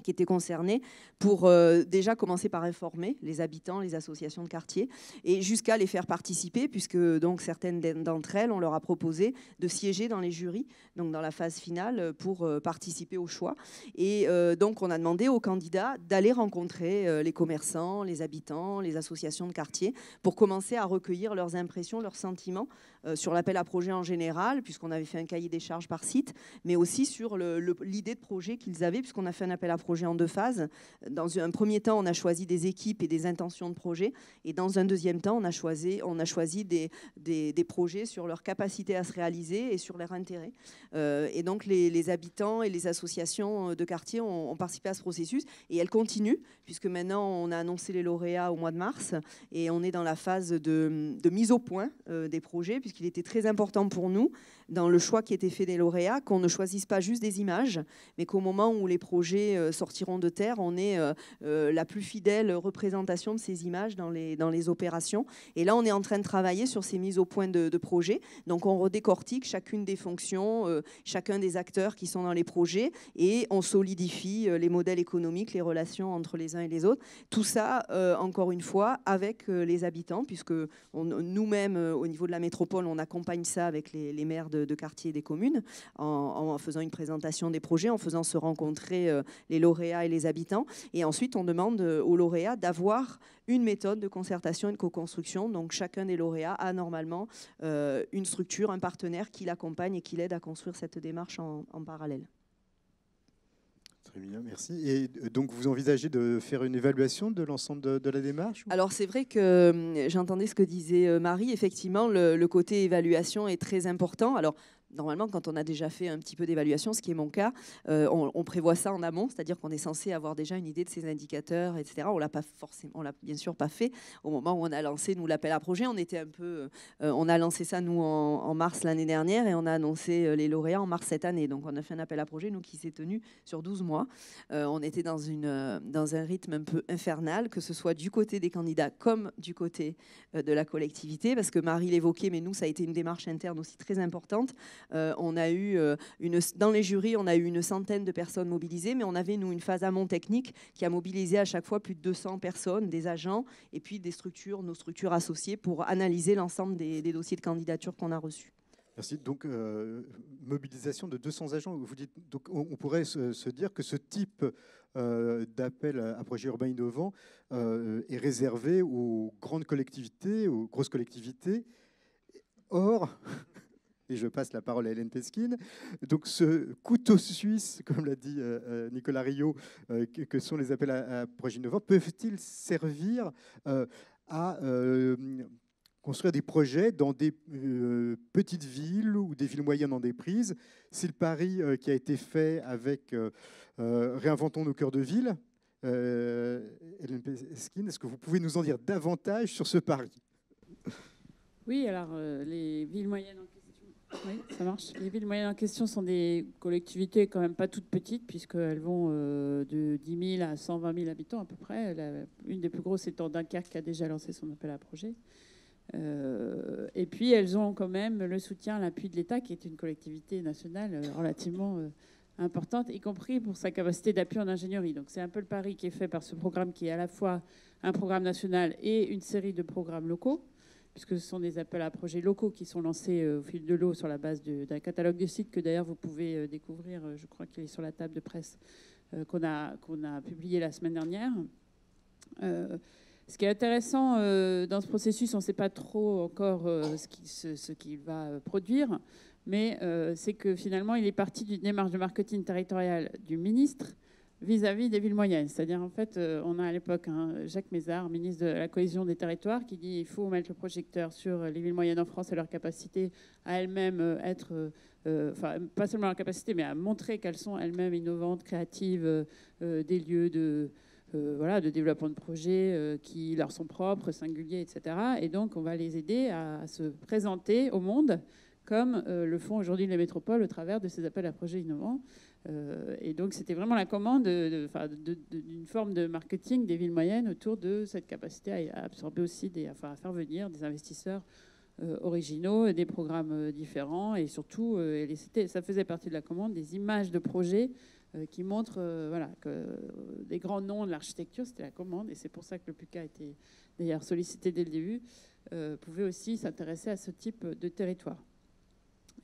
qui étaient concernés pour déjà commencer par informer les habitants, les associations de quartier et jusqu'à les faire participer puisque donc certaines d'entre elles, on leur a proposé de siéger dans les jurys, donc dans la phase finale pour participer au choix. Et donc on a demandé aux candidats d'aller rencontrer les commerçants, les habitants, les associations de quartier pour commencer à recueillir leurs impressions, leurs sentiments sur l'appel à projet en général, puisqu'on avait fait un cahier des charges par site, mais aussi sur l'idée de projet qu'ils avaient, puisqu'on a fait un appel à projet en 2 phases. Dans un premier temps, on a choisi des équipes et des intentions de projet, et dans un deuxième temps, on a choisi des projets sur leur capacité à se réaliser et sur leur intérêt. Et donc, les habitants et les associations de quartier ont participé à ce processus, et elles continuent, puisque maintenant, on a annoncé les lauréats au mois de mars, et on est dans la phase de mise au point des projets, puisqu'il était très important pour nous, dans le choix qui était fait des lauréats, qu'on ne choisisse pas juste des images, mais qu'au moment où les projets sortiront de terre, on ait la plus fidèle représentation de ces images dans les opérations. Et là, on est en train de travailler sur ces mises au point de projets. Donc, on redécortique chacune des fonctions, chacun des acteurs qui sont dans les projets, et on solidifie les modèles économiques, les relations entre les uns et les autres. Tout ça, encore une fois, avec les habitants, puisque nous-mêmes, au niveau de la métropole, on accompagne ça avec les maires de quartier et des communes, en faisant une présentation des projets, en faisant se rencontrer les lauréats et les habitants. Et ensuite, on demande aux lauréats d'avoir une méthode de concertation et de co-construction. Donc, chacun des lauréats a normalement une structure, un partenaire qui l'accompagne et qui l'aide à construire cette démarche en parallèle. Très bien, merci. Et donc, vous envisagez de faire une évaluation de l'ensemble de la démarche ? Alors, c'est vrai que j'entendais ce que disait Marie. Effectivement, le côté évaluation est très important. Alors, normalement, quand on a déjà fait un petit peu d'évaluation, ce qui est mon cas, on prévoit ça en amont, c'est-à-dire qu'on est censé avoir déjà une idée de ces indicateurs, etc. On l'a bien sûr pas fait au moment où on a lancé nous l'appel à projet. On a lancé ça nous en mars l'année dernière et on a annoncé les lauréats en mars cette année. Donc on a fait un appel à projet nous qui s'est tenu sur 12 mois. On était dans un rythme un peu infernal, que ce soit du côté des candidats comme du côté de la collectivité, parce que Marie l'évoquait, mais nous ça a été une démarche interne aussi très importante. On a eu dans les jurys, on a eu une centaine de personnes mobilisées, mais on avait, nous, une phase amont technique qui a mobilisé à chaque fois plus de 200 personnes, des agents, et puis nos structures associées pour analyser l'ensemble des dossiers de candidature qu'on a reçus. Merci. Donc, mobilisation de 200 agents. Vous dites, donc, on pourrait se dire que ce type d'appel à projets urbains innovants est réservé aux grandes collectivités, aux grosses collectivités. Or, et je passe la parole à Hélène Pesquine, donc ce couteau suisse, comme l'a dit Nicolas Riot, que sont les appels à projets innovants, peuvent-ils servir à construire des projets dans des petites villes ou des villes moyennes en déprise? C'est le pari qui a été fait avec Réinventons nos cœurs de ville. Hélène Pesquine, est-ce que vous pouvez nous en dire davantage sur ce pari? Oui, alors les villes moyennes en question, oui, ça marche. Les villes moyennes en question sont des collectivités quand même pas toutes petites, puisqu'elles vont de 10 000 à 120 000 habitants à peu près. Une des plus grosses étant Dunkerque, qui a déjà lancé son appel à projet. Et puis elles ont quand même le soutien, l'appui de l'État, qui est une collectivité nationale relativement importante, y compris pour sa capacité d'appui en ingénierie. Donc c'est un peu le pari qui est fait par ce programme, qui est à la fois un programme national et une série de programmes locaux, puisque ce sont des appels à projets locaux qui sont lancés au fil de l'eau sur la base d'un catalogue de sites que d'ailleurs vous pouvez découvrir, je crois qu'il est sur la table de presse, qu'on a publié la semaine dernière. Ce qui est intéressant dans ce processus, on ne sait pas trop encore ce qu'il va produire, mais c'est que finalement, il est parti d'une démarche de marketing territorial du ministre vis-à-vis des villes moyennes. C'est-à-dire, en fait, on a à l'époque Jacques Mézard, ministre de la cohésion des territoires, qui dit qu'il faut mettre le projecteur sur les villes moyennes en France et leur capacité à elles-mêmes être, enfin, pas seulement leur capacité, mais à montrer qu'elles sont elles-mêmes innovantes, créatives, des lieux de développement de projets qui leur sont propres, singuliers, etc. Et donc, on va les aider à se présenter au monde comme le font aujourd'hui les métropoles au travers de ces appels à projets innovants. Et donc, c'était vraiment la commande d'une forme de marketing des villes moyennes autour de cette capacité à absorber aussi, à faire venir des investisseurs originaux, des programmes différents. Et surtout, ça faisait partie de la commande, des images de projets qui montrent que des grands noms de l'architecture, c'était la commande. Et c'est pour ça que le PUCA a été d'ailleurs sollicité dès le début, pouvait aussi s'intéresser à ce type de territoire.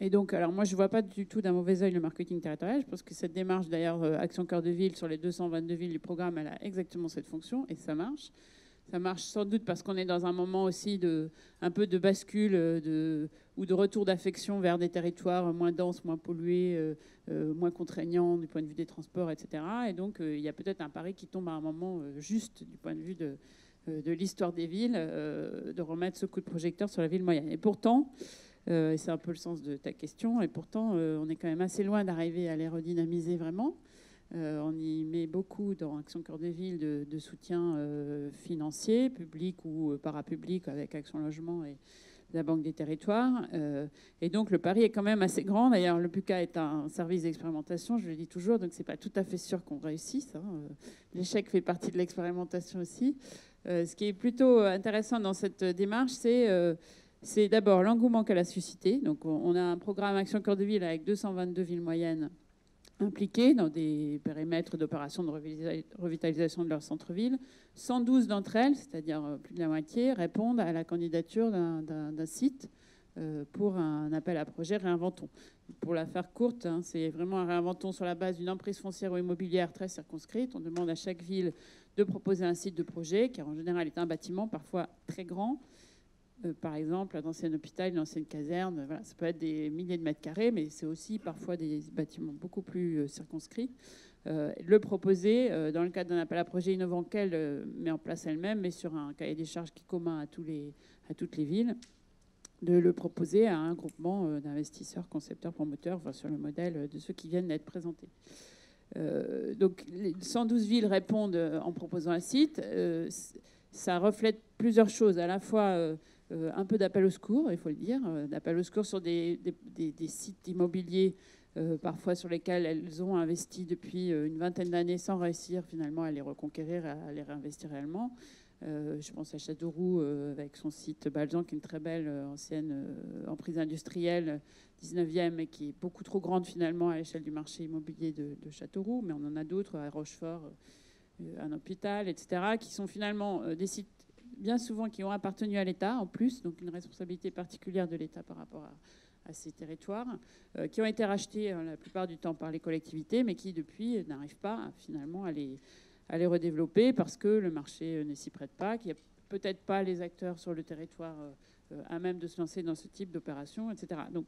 Et donc, alors moi, je ne vois pas du tout d'un mauvais œil le marketing territorial. Je pense que cette démarche, d'ailleurs, Action Cœur de Ville, sur les 222 villes du programme, elle a exactement cette fonction, et ça marche. Ça marche sans doute parce qu'on est dans un moment aussi un peu de bascule ou de retour d'affection vers des territoires moins denses, moins pollués, moins contraignants du point de vue des transports, etc. Et donc, il y a peut-être un pari qui tombe à un moment juste du point de vue de l'histoire des villes, de remettre ce coup de projecteur sur la ville moyenne. Et pourtant... et c'est un peu le sens de ta question. Et pourtant, on est quand même assez loin d'arriver à les redynamiser vraiment. On y met beaucoup dans Action Cœur de Ville de soutien financier, public ou parapublic, avec Action Logement et la Banque des Territoires. Et donc, le pari est quand même assez grand. D'ailleurs, le PUCA est un service d'expérimentation, je le dis toujours, donc ce n'est pas tout à fait sûr qu'on réussisse. L'échec fait partie de l'expérimentation aussi. Ce qui est plutôt intéressant dans cette démarche, c'est d'abord l'engouement qu'elle a suscité. Donc, on a un programme Action Cœur de Ville avec 222 villes moyennes impliquées dans des périmètres d'opérations de revitalisation de leur centre-ville. 112 d'entre elles, c'est-à-dire plus de la moitié, répondent à la candidature d'un site pour un appel à projet Réinventons. Pour la faire courte, c'est vraiment un Réinventons sur la base d'une emprise foncière ou immobilière très circonscrite. On demande à chaque ville de proposer un site de projet, qui en général est un bâtiment, parfois très grand. Par exemple, un ancien hôpital, une ancienne caserne, voilà, ça peut être des milliers de mètres carrés, mais c'est aussi parfois des bâtiments beaucoup plus circonscrits. Le proposer dans le cadre d'un appel à projet innovant qu'elle met en place elle-même, mais sur un cahier des charges qui est commun à toutes les villes, de le proposer à un groupement d'investisseurs, concepteurs, promoteurs, enfin, sur le modèle de ceux qui viennent d'être présentés. Donc, les 112 villes répondent en proposant un site. Ça reflète plusieurs choses, à la fois un peu d'appel au secours, il faut le dire, d'appel au secours sur des sites immobiliers, parfois sur lesquels elles ont investi depuis une vingtaine d'années sans réussir finalement à les reconquérir, à les réinvestir réellement. Je pense à Châteauroux avec son site Balzan, qui est une très belle ancienne emprise industrielle 19e et qui est beaucoup trop grande finalement à l'échelle du marché immobilier de Châteauroux, mais on en a d'autres à Rochefort, un hôpital, etc., qui sont finalement des sites bien souvent qui ont appartenu à l'État en plus, donc une responsabilité particulière de l'État par rapport à ces territoires, qui ont été rachetés la plupart du temps par les collectivités, mais qui depuis n'arrivent pas finalement à les redévelopper parce que le marché ne s'y prête pas, qu'il n'y a peut-être pas les acteurs sur le territoire à même de se lancer dans ce type d'opération, etc. Donc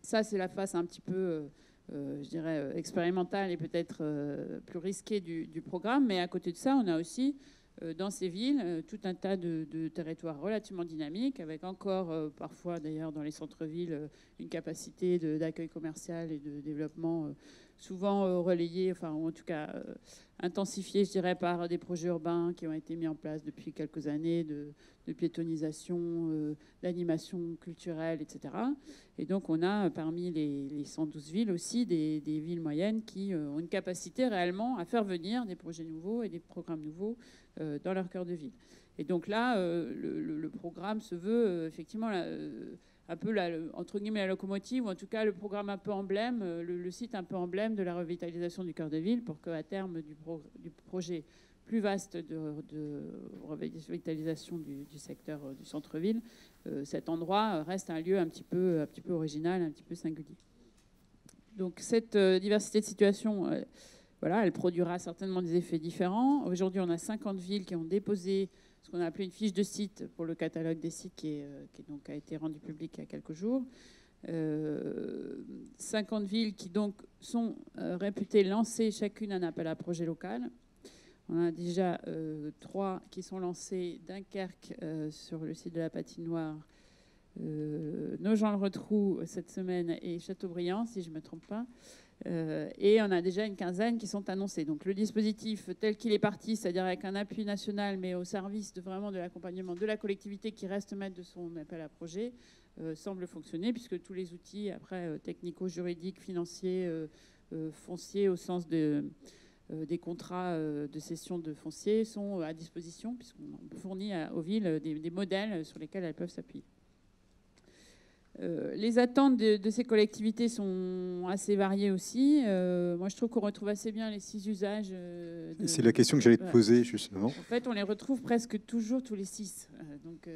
ça, c'est la face un petit peu, je dirais, expérimentale et peut-être plus risquée du programme. Mais à côté de ça, on a aussi dans ces villes tout un tas de territoires relativement dynamiques, avec encore parfois d'ailleurs dans les centres-villes une capacité d'accueil commercial et de développement souvent relayée, enfin ou en tout cas intensifiée, je dirais, par des projets urbains qui ont été mis en place depuis quelques années de piétonisation, d'animation culturelle, etc. Et donc on a parmi les 112 villes aussi des villes moyennes qui ont une capacité réellement à faire venir des projets nouveaux et des programmes nouveaux dans leur cœur de ville. Et donc là, le programme se veut effectivement un peu entre guillemets la locomotive, ou en tout cas le programme un peu emblème, le site un peu emblème de la revitalisation du cœur de ville, pour qu'à terme du projet plus vaste de revitalisation du secteur du centre-ville, cet endroit reste un lieu un petit peu original, un petit peu singulier. Donc cette diversité de situations, voilà, elle produira certainement des effets différents. Aujourd'hui, on a 50 villes qui ont déposé ce qu'on a appelé une fiche de site pour le catalogue des sites qui donc a été rendu public il y a quelques jours. 50 villes qui donc sont réputées lancer chacune un appel à projet local. On a déjà 3 qui sont lancés: Dunkerque sur le site de la patinoire, Nogent-le-Rotrou cette semaine et Châteaubriand, si je ne me trompe pas. Et on a déjà une quinzaine qui sont annoncés. Donc le dispositif tel qu'il est parti, c'est-à-dire avec un appui national, mais au service vraiment de l'accompagnement de la collectivité qui reste maître de son appel à projet, semble fonctionner, puisque tous les outils après technico-juridiques, financiers, fonciers au sens des contrats de cession de foncier sont à disposition, puisqu'on fournit aux villes des modèles sur lesquels elles peuvent s'appuyer. Les attentes de ces collectivités sont assez variées aussi. Moi, je trouve qu'on retrouve assez bien les 6 usages. C'est la question que j'allais te poser, justement. En fait, on les retrouve presque toujours tous les 6. Donc,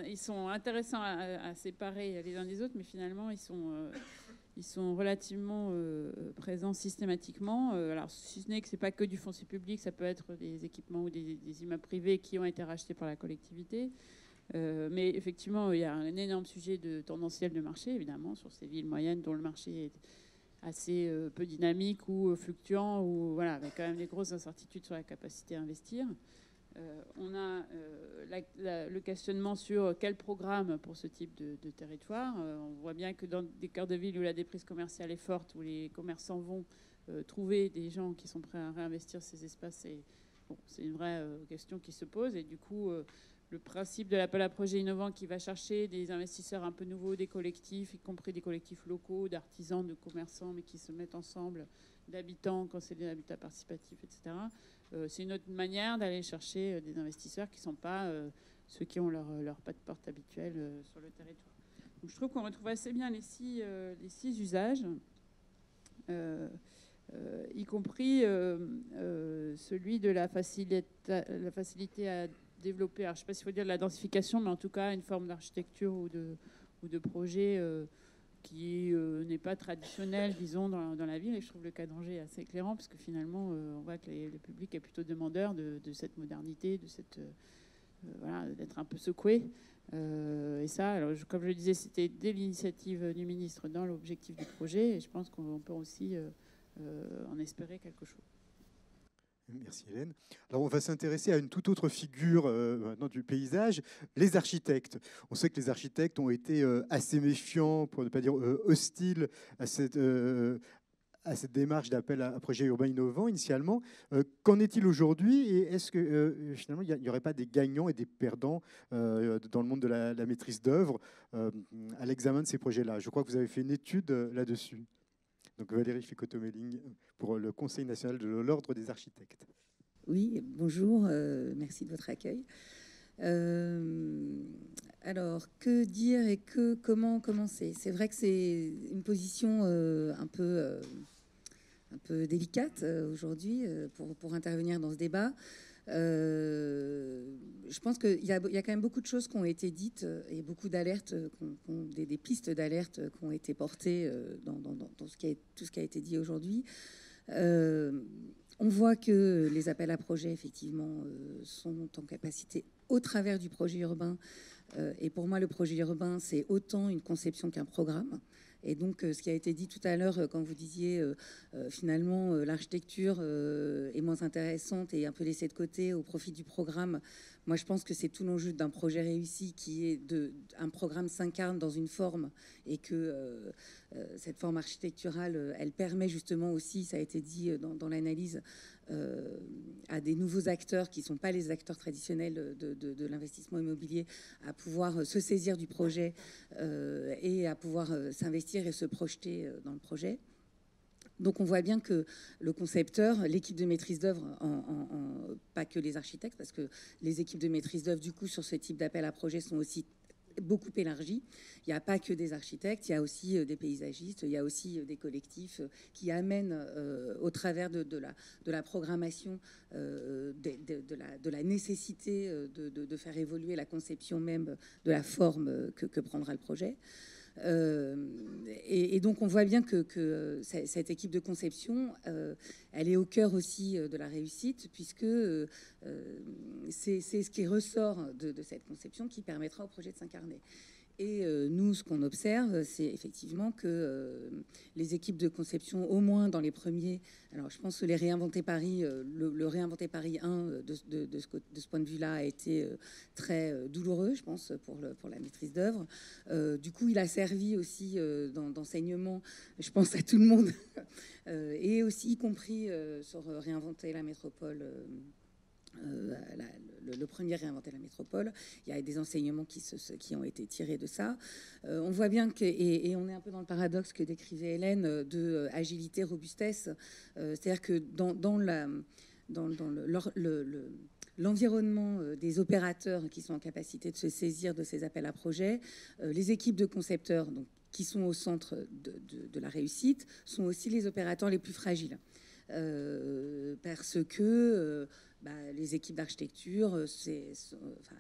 ils sont intéressants à séparer les uns des autres, mais finalement, ils sont relativement présents systématiquement. Alors, si ce n'est que ce n'est pas que du foncier public, ça peut être des équipements ou des immeubles privés qui ont été rachetés par la collectivité. Mais effectivement, il y a un énorme sujet tendanciel de marché, évidemment, sur ces villes moyennes dont le marché est assez peu dynamique ou fluctuant, ou voilà, avec quand même des grosses incertitudes sur la capacité à investir. On a le questionnement sur quel programme pour ce type de territoire. On voit bien que dans des cœurs de ville où la déprise commerciale est forte, où les commerçants vont trouver des gens qui sont prêts à réinvestir ces espaces, c'est une vraie question qui se pose. Et du coup, le principe de l'appel à projet innovant qui va chercher des investisseurs un peu nouveaux, des collectifs, y compris des collectifs locaux, d'artisans, de commerçants, mais qui se mettent ensemble, d'habitants, quand c'est des habitats participatifs, etc. C'est une autre manière d'aller chercher des investisseurs qui ne sont pas ceux qui ont leur pas de porte habituel sur le territoire. Donc je trouve qu'on retrouve assez bien les 6 usages, y compris celui de la facilité à développer, alors je ne sais pas s'il faut dire de la densification, mais en tout cas une forme d'architecture ou de projet qui n'est pas traditionnel, disons, dans la ville. Et je trouve le cas d'Angers assez éclairant, parce que finalement, on voit que le public est plutôt demandeur de cette modernité, voilà, d'être un peu secoué. Et ça, alors, comme je le disais, c'était dès l'initiative du ministre dans l'objectif du projet, et je pense qu'on peut aussi en espérer quelque chose. Merci Hélène. Alors on va s'intéresser à une toute autre figure maintenant du paysage, les architectes. On sait que les architectes ont été assez méfiants, pour ne pas dire hostiles à cette démarche d'appel à projet urbain innovant initialement. Qu'en est-il aujourd'hui, et est-ce que finalement il n'y aurait pas des gagnants et des perdants dans le monde de la maîtrise d'œuvre à l'examen de ces projets-là? Je crois que vous avez fait une étude là-dessus. Donc Valérie Ficotto-Melling pour le Conseil national de l'Ordre des architectes. Oui, bonjour, merci de votre accueil. Alors, que dire et comment commencer? C'est vrai que c'est une position un peu délicate aujourd'hui pour intervenir dans ce débat. Je pense qu'il y a quand même beaucoup de choses qui ont été dites et beaucoup d'alertes, des pistes d'alerte qui ont été portées dans tout ce qui a été dit aujourd'hui. On voit que les appels à projets, effectivement, sont en capacité au travers du projet urbain. Et pour moi, le projet urbain, c'est autant une conception qu'un programme. Et donc, ce qui a été dit tout à l'heure, quand vous disiez finalement l'architecture est moins intéressante et un peu laissée de côté au profit du programme, moi, je pense que c'est tout l'enjeu d'un projet réussi qui est un programme s'incarne dans une forme et que cette forme architecturale, elle permet justement aussi, ça a été dit dans l'analyse, à des nouveaux acteurs qui ne sont pas les acteurs traditionnels de l'investissement immobilier à pouvoir se saisir du projet et à pouvoir s'investir et se projeter dans le projet. Donc on voit bien que le concepteur, l'équipe de maîtrise d'œuvre, pas que les architectes, parce que les équipes de maîtrise d'œuvre, du coup, sur ce type d'appel à projet sont aussi beaucoup élargies. Il n'y a pas que des architectes, il y a aussi des paysagistes, il y a aussi des collectifs qui amènent au travers de la programmation, de la nécessité de faire évoluer la conception même de la forme que prendra le projet. Et donc on voit bien que cette équipe de conception, elle est au cœur aussi de la réussite, puisque c'est ce qui ressort de cette conception qui permettra au projet de s'incarner. Et nous, ce qu'on observe, c'est effectivement que les équipes de conception, au moins dans les premiers... Alors, je pense que les Réinventer Paris, le Réinventer Paris 1, de ce point de vue-là, a été très douloureux, je pense, pour la maîtrise d'œuvre. Du coup, il a servi aussi d'enseignement, je pense, à tout le monde, et aussi, y compris sur Réinventer la métropole... le premier Réinventer la métropole, il y a des enseignements qui ont été tirés de ça. On voit bien que, et on est un peu dans le paradoxe que décrivait Hélène, de agilité, robustesse. C'est-à-dire que dans l'environnement des opérateurs qui sont en capacité de se saisir de ces appels à projets, les équipes de concepteurs, donc, qui sont au centre de la réussite, sont aussi les opérateurs les plus fragiles. Parce que les équipes d'architecture,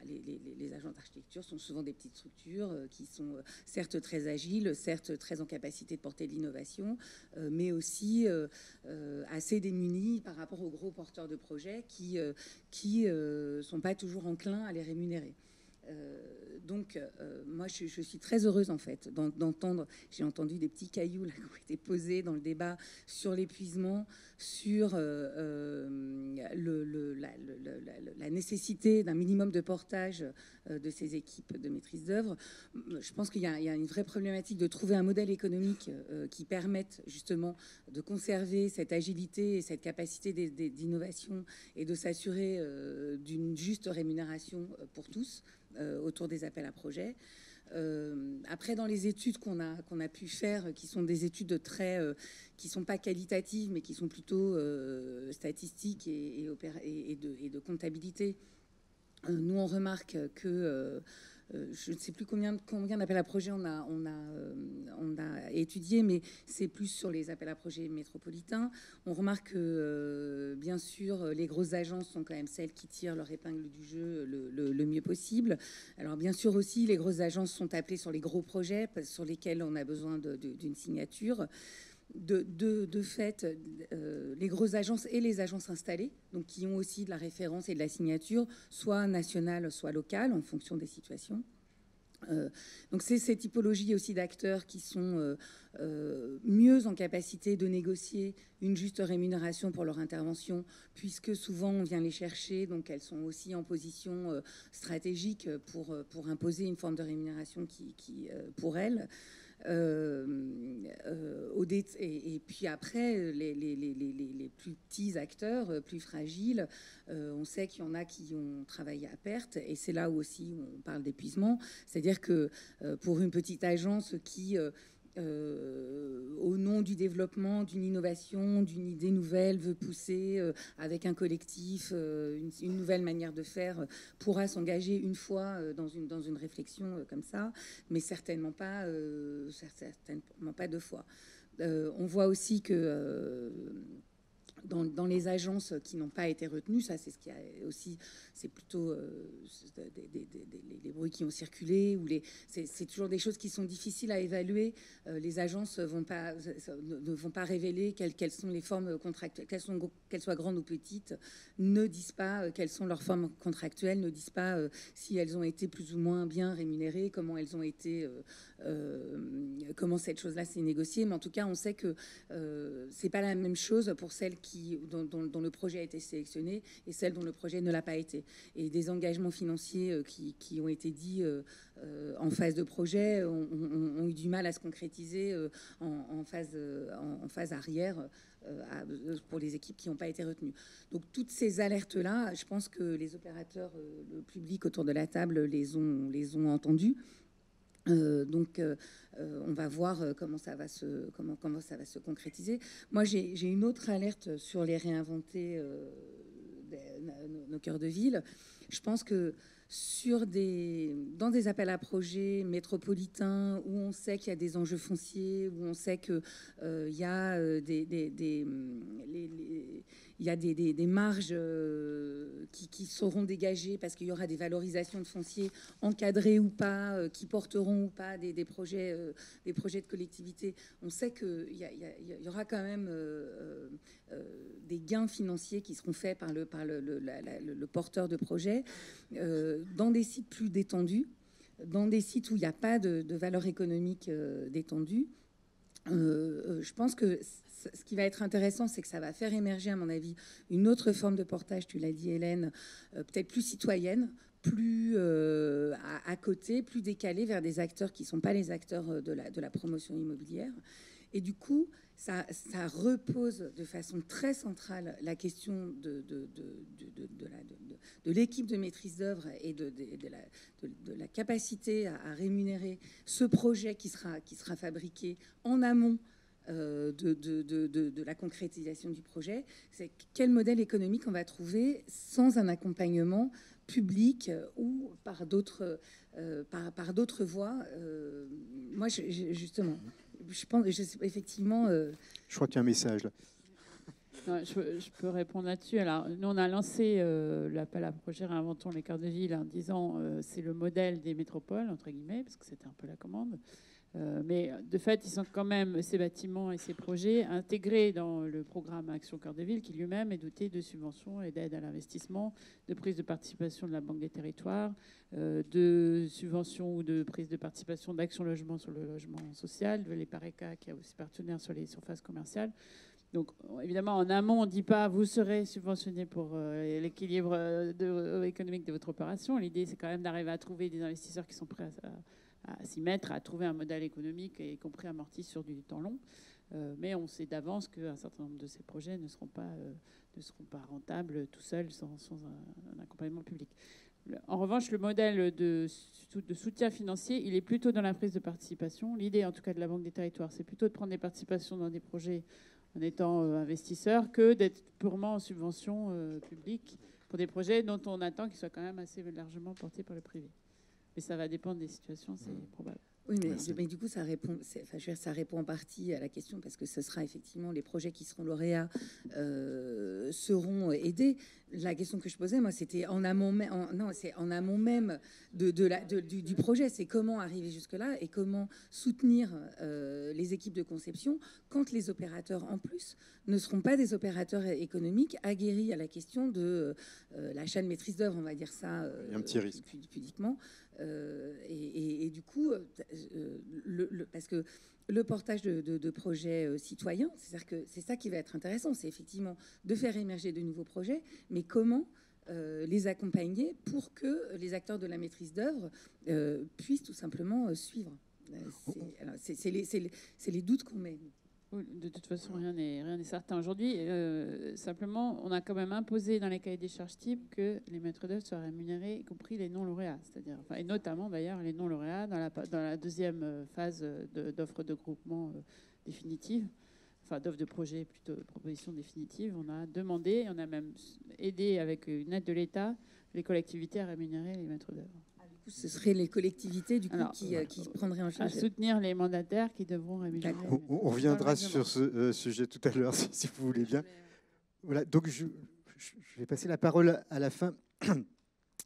les agents d'architecture sont souvent des petites structures qui sont certes très agiles, certes très en capacité de porter de l'innovation, mais aussi assez démunis par rapport aux gros porteurs de projets qui sont pas toujours enclins à les rémunérer. Donc, moi, je suis très heureuse, en fait, d'entendre... J'ai entendu des petits cailloux là, qui ont été posés dans le débat sur l'épuisement, sur la nécessité d'un minimum de portage de ces équipes de maîtrise d'œuvre. Je pense qu'il y a une vraie problématique de trouver un modèle économique qui permette justement de conserver cette agilité et cette capacité d'innovation et de s'assurer d'une juste rémunération pour tous autour des appels à projets. Après, dans les études qu'on a pu faire, qui sont des études qui sont pas qualitatives, mais qui sont plutôt statistiques et de comptabilité, nous on remarque que je ne sais plus combien d'appels à projets on a étudié, mais c'est plus sur les appels à projets métropolitains. On remarque que, bien sûr, les grosses agences sont quand même celles qui tirent leur épingle du jeu le mieux possible. Alors, bien sûr aussi, les grosses agences sont appelées sur les gros projets sur lesquels on a besoin d'une signature. De fait, les grosses agences et les agences installées, donc qui ont aussi de la référence et de la signature, soit nationale, soit locale, en fonction des situations. Donc c'est ces typologies aussi d'acteurs qui sont mieux en capacité de négocier une juste rémunération pour leur intervention, puisque souvent on vient les chercher, donc elles sont aussi en position stratégique pour imposer une forme de rémunération qui pour elles. Et puis après, les plus petits acteurs, plus fragiles, on sait qu'il y en a qui ont travaillé à perte, et c'est là où aussi on parle d'épuisement. C'est-à-dire que pour une petite agence qui, au nom du développement, d'une innovation, d'une idée nouvelle, veut pousser avec un collectif une nouvelle manière de faire, pourra s'engager une fois dans une réflexion comme ça, mais certainement pas deux fois. On voit aussi que dans les agences qui n'ont pas été retenues. Ça, c'est ce qui a aussi, c'est plutôt les bruits qui ont circulé, ou c'est toujours des choses qui sont difficiles à évaluer. Les agences ne vont pas révéler quelles sont les formes contractuelles, qu'elles soient grandes ou petites, ne disent pas quelles sont leurs formes contractuelles, ne disent pas si elles ont été plus ou moins bien rémunérées, comment elles ont été, comment cette chose-là s'est négociée. Mais en tout cas, on sait que c'est pas la même chose pour celles dont le projet a été sélectionné et celles dont le projet ne l'a pas été. Et des engagements financiers qui ont été dits en phase de projet ont eu du mal à se concrétiser en phase arrière pour les équipes qui n'ont pas été retenues. Donc toutes ces alertes-là, je pense que les opérateurs, le public autour de la table les ont entendues. Donc, on va voir comment ça va se concrétiser. Moi, j'ai une autre alerte sur les réinventer nos cœurs de ville. Je pense que dans des appels à projets métropolitains où on sait qu'il y a des enjeux fonciers, où on sait qu'il y a des marges qui seront dégagées parce qu'il y aura des valorisations de foncier encadrées ou pas, qui porteront ou pas des projets de collectivité. On sait qu'il y aura quand même des gains financiers qui seront faits par le porteur de projet dans des sites plus détendus, dans des sites où il n'y a pas de valeur économique détendue. Je pense que ce qui va être intéressant, c'est que ça va faire émerger, à mon avis, une autre forme de portage, tu l'as dit Hélène, peut-être plus citoyenne, plus à côté, plus décalée vers des acteurs qui ne sont pas les acteurs de la promotion immobilière. Et du coup, ça repose de façon très centrale la question de l'équipe de maîtrise d'œuvre et de la capacité à rémunérer ce projet qui sera fabriqué en amont de la concrétisation du projet. C'est quel modèle économique on va trouver sans un accompagnement public ou par d'autres voies. Moi, justement, je pense effectivement. Je crois qu'il y a un message là. Non, je peux répondre là-dessus. Alors, nous, on a lancé l'appel à projet Réinventons les cœurs de ville en disant c'est le modèle des métropoles, entre guillemets, parce que c'était un peu la commande. Mais de fait, ils sont quand même, ces bâtiments et ces projets, intégrés dans le programme Action Cœur de Ville, qui lui-même est doté de subventions et d'aides à l'investissement, de prise de participation de la Banque des Territoires, de subventions ou de prise de participation d'Action Logement sur le logement social, de l'EPARECA, qui est aussi partenaire sur les surfaces commerciales. Donc, évidemment, en amont, on ne dit pas vous serez subventionné pour l'équilibre économique de votre opération. L'idée, c'est quand même d'arriver à trouver des investisseurs qui sont prêts à s'y mettre, à trouver un modèle économique, y compris amorti sur du temps long. Mais on sait d'avance qu'un certain nombre de ces projets ne seront pas rentables tout seuls sans un accompagnement public. En revanche, le modèle de soutien financier, il est plutôt dans la prise de participation. L'idée, en tout cas, de la Banque des Territoires, c'est plutôt de prendre des participations dans des projets en étant investisseur que d'être purement en subvention publique pour des projets dont on attend qu'ils soient quand même assez largement portés par le privé. Mais ça va dépendre des situations, c'est probable. Oui, mais du coup, ça répond en partie à la question, parce que ce sera effectivement les projets qui seront lauréats seront aidés. La question que je posais, moi, c'était en amont même du projet. C'est comment arriver jusque-là et comment soutenir les équipes de conception quand les opérateurs, en plus, ne seront pas des opérateurs économiques aguerris à la question de l'achat de maîtrise d'œuvre, on va dire ça un petit risque. Pudiquement. Et du coup, parce que le portage de projets citoyens, c'est-à-dire que c'est ça qui va être intéressant, c'est effectivement de faire émerger de nouveaux projets, mais comment les accompagner pour que les acteurs de la maîtrise d'œuvre puissent tout simplement suivre. C'est les doutes qu'on met. De toute façon, rien n'est certain aujourd'hui. Simplement, on a quand même imposé dans les cahiers des charges types que les maîtres d'œuvre soient rémunérés, y compris les non-lauréats, c'est-à-dire, et notamment d'ailleurs les non-lauréats dans la deuxième phase d'offre de groupement définitive, enfin d'offre de projet plutôt proposition définitive. On a demandé, on a même aidé avec une aide de l'État les collectivités à rémunérer les maîtres d'œuvre. Ce seraient les collectivités du coup, qui prendraient en charge. À soutenir les mandataires qui devront rémunérer. On reviendra sur ce sujet tout à l'heure, si vous voulez bien. Voilà, donc je vais passer la parole à la fin.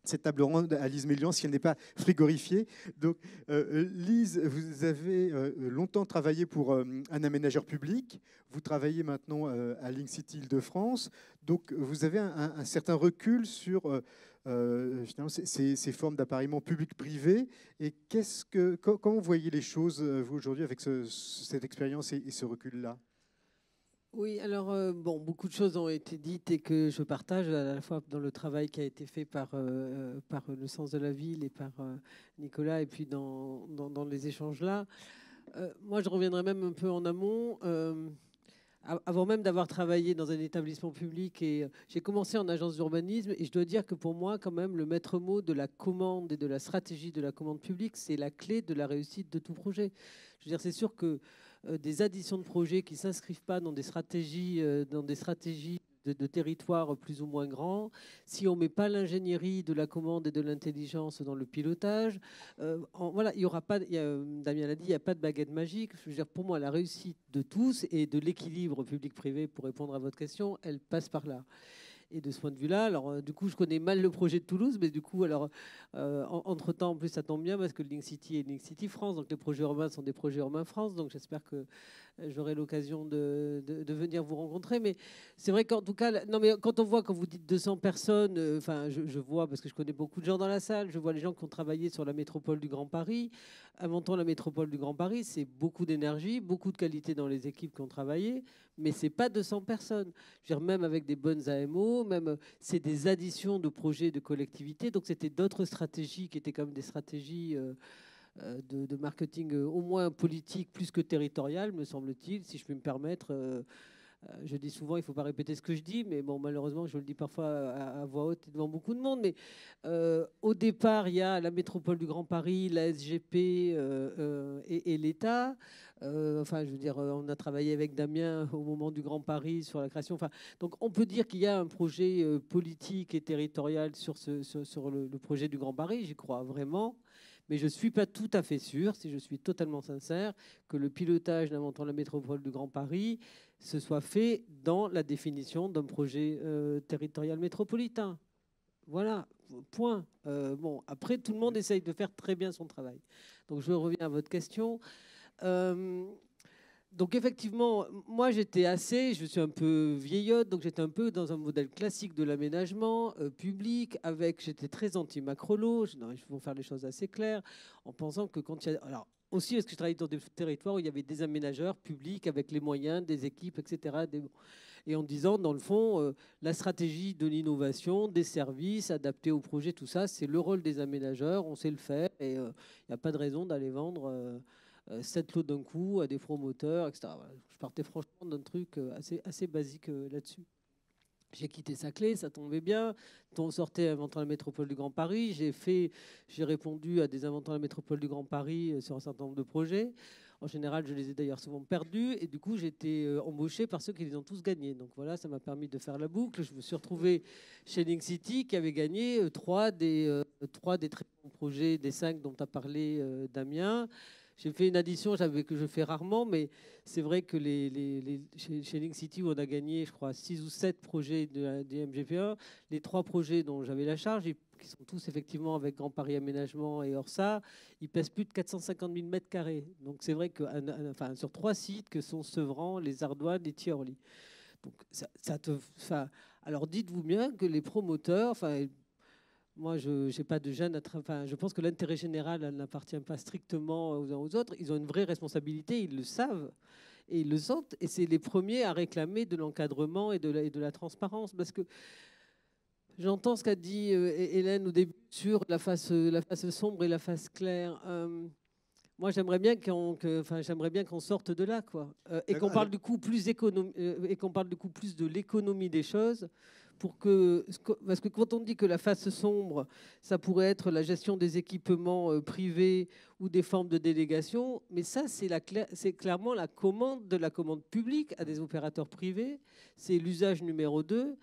Cette table ronde à Lise Mélian, si elle n'est pas frigorifiée. Donc, Lise, vous avez longtemps travaillé pour un aménageur public. Vous travaillez maintenant à Link City Île-de-France. Donc, vous avez un certain recul sur ces formes d'appareillement public-privé. Et comment vous voyez les choses, vous, aujourd'hui, avec cette expérience et ce recul-là? Oui, alors, beaucoup de choses ont été dites et que je partage à la fois dans le travail qui a été fait par le Sens de la Ville et par Nicolas, et puis dans les échanges là. Moi, je reviendrai même un peu en amont. Avant même d'avoir travaillé dans un établissement public, et j'ai commencé en agence d'urbanisme, et je dois dire que pour moi, quand même, le maître mot de la commande et de la stratégie de la commande publique, c'est la clé de la réussite de tout projet. Je veux dire, c'est sûr que des additions de projets qui ne s'inscrivent pas dans des stratégies, de territoire plus ou moins grands, si on ne met pas l'ingénierie de la commande et de l'intelligence dans le pilotage, voilà, il y aura pas, Damien l'a dit, il n'y a pas de baguette magique. Je veux dire, pour moi, la réussite de tous et de l'équilibre public-privé, pour répondre à votre question, elle passe par là. Et de ce point de vue-là, alors du coup, je connais mal le projet de Toulouse, mais du coup, alors entre-temps, en plus, ça tombe bien parce que Link City est Link City France, donc les projets urbains sont des projets urbains France, donc j'espère que j'aurai l'occasion de venir vous rencontrer. Mais c'est vrai qu'en tout cas, non, mais quand on voit, quand vous dites 200 personnes, enfin, je vois, parce que je connais beaucoup de gens dans la salle, je vois les gens qui ont travaillé sur la métropole du Grand Paris. Inventons la métropole du Grand Paris, c'est beaucoup d'énergie, beaucoup de qualité dans les équipes qui ont travaillé, mais c'est pas 200 personnes. Je veux dire, même avec des bonnes AMO, même c'est des additions de projets de collectivités, donc c'était d'autres stratégies qui étaient comme des stratégies de marketing au moins politique plus que territorial, me semble-t-il, si je puis me permettre. Je dis souvent, il ne faut pas répéter ce que je dis, mais bon, malheureusement, je le dis parfois à voix haute et devant beaucoup de monde. Mais au départ, il y a la métropole du Grand Paris, la SGP et l'État. Enfin, je veux dire, on a travaillé avec Damien au moment du Grand Paris sur la création. Enfin, donc, on peut dire qu'il y a un projet politique et territorial sur le projet du Grand Paris. J'y crois vraiment. Mais je ne suis pas tout à fait sûr, si je suis totalement sincère, que le pilotage d'Inventons la métropole du Grand Paris se soit fait dans la définition d'un projet territorial métropolitain. Voilà, point. Bon, après, tout le monde essaye de faire très bien son travail. Donc, je reviens à votre question. Donc effectivement, moi je suis un peu vieillotte, donc j'étais un peu dans un modèle classique de l'aménagement public, j'étais très anti-macrolo, il faut faire les choses assez claires, en pensant que quand il y a... Alors aussi parce que je travaillais dans des territoires où il y avait des aménageurs publics avec les moyens, des équipes, etc. Et en disant, dans le fond, la stratégie de l'innovation, des services adaptés au projet, tout ça, c'est le rôle des aménageurs, on sait le faire, et il n'y a pas de raison d'aller vendre... 7 lots d'un coup à des promoteurs, etc. Voilà. Je partais franchement d'un truc assez basique là-dessus. J'ai quitté Saclay, ça tombait bien. On sortait Inventant la métropole du Grand Paris. J'ai répondu à des Inventants la métropole du Grand Paris sur un certain nombre de projets. En général, je les ai d'ailleurs souvent perdus. Et du coup, j'ai été embauché par ceux qui les ont tous gagnés. Donc voilà, ça m'a permis de faire la boucle. Je me suis retrouvé chez Link City qui avait gagné 3 des très bons projets, des 5 dont a parlé Damien. J'ai fait une addition que je fais rarement, mais c'est vrai que chez Link City, où on a gagné, je crois, 6 ou 7 projets des MGP1, les 3 projets dont j'avais la charge, qui sont tous effectivement avec Grand Paris Aménagement et Orsa, ils pèsent plus de 450 000 mètres carrés. Donc c'est vrai que sur 3 sites que sont Sevran, les Ardoines et Thiorly. Donc alors dites-vous bien que les promoteurs... Moi, je n'ai pas de gêne. Je pense que l'intérêt général n'appartient pas strictement aux uns aux autres. Ils ont une vraie responsabilité, ils le savent et ils le sentent. Et c'est les premiers à réclamer de l'encadrement et de la transparence. Parce que j'entends ce qu'a dit Hélène au début sur la face sombre et la face claire. Moi, j'aimerais bien qu'on sorte de là, quoi, et qu'on parle du coup plus de l'économie des choses. Parce que quand on dit que la face sombre, ça pourrait être la gestion des équipements privés ou des formes de délégation, mais ça, c'est clairement la commande de la commande publique à des opérateurs privés. C'est l'usage numéro 2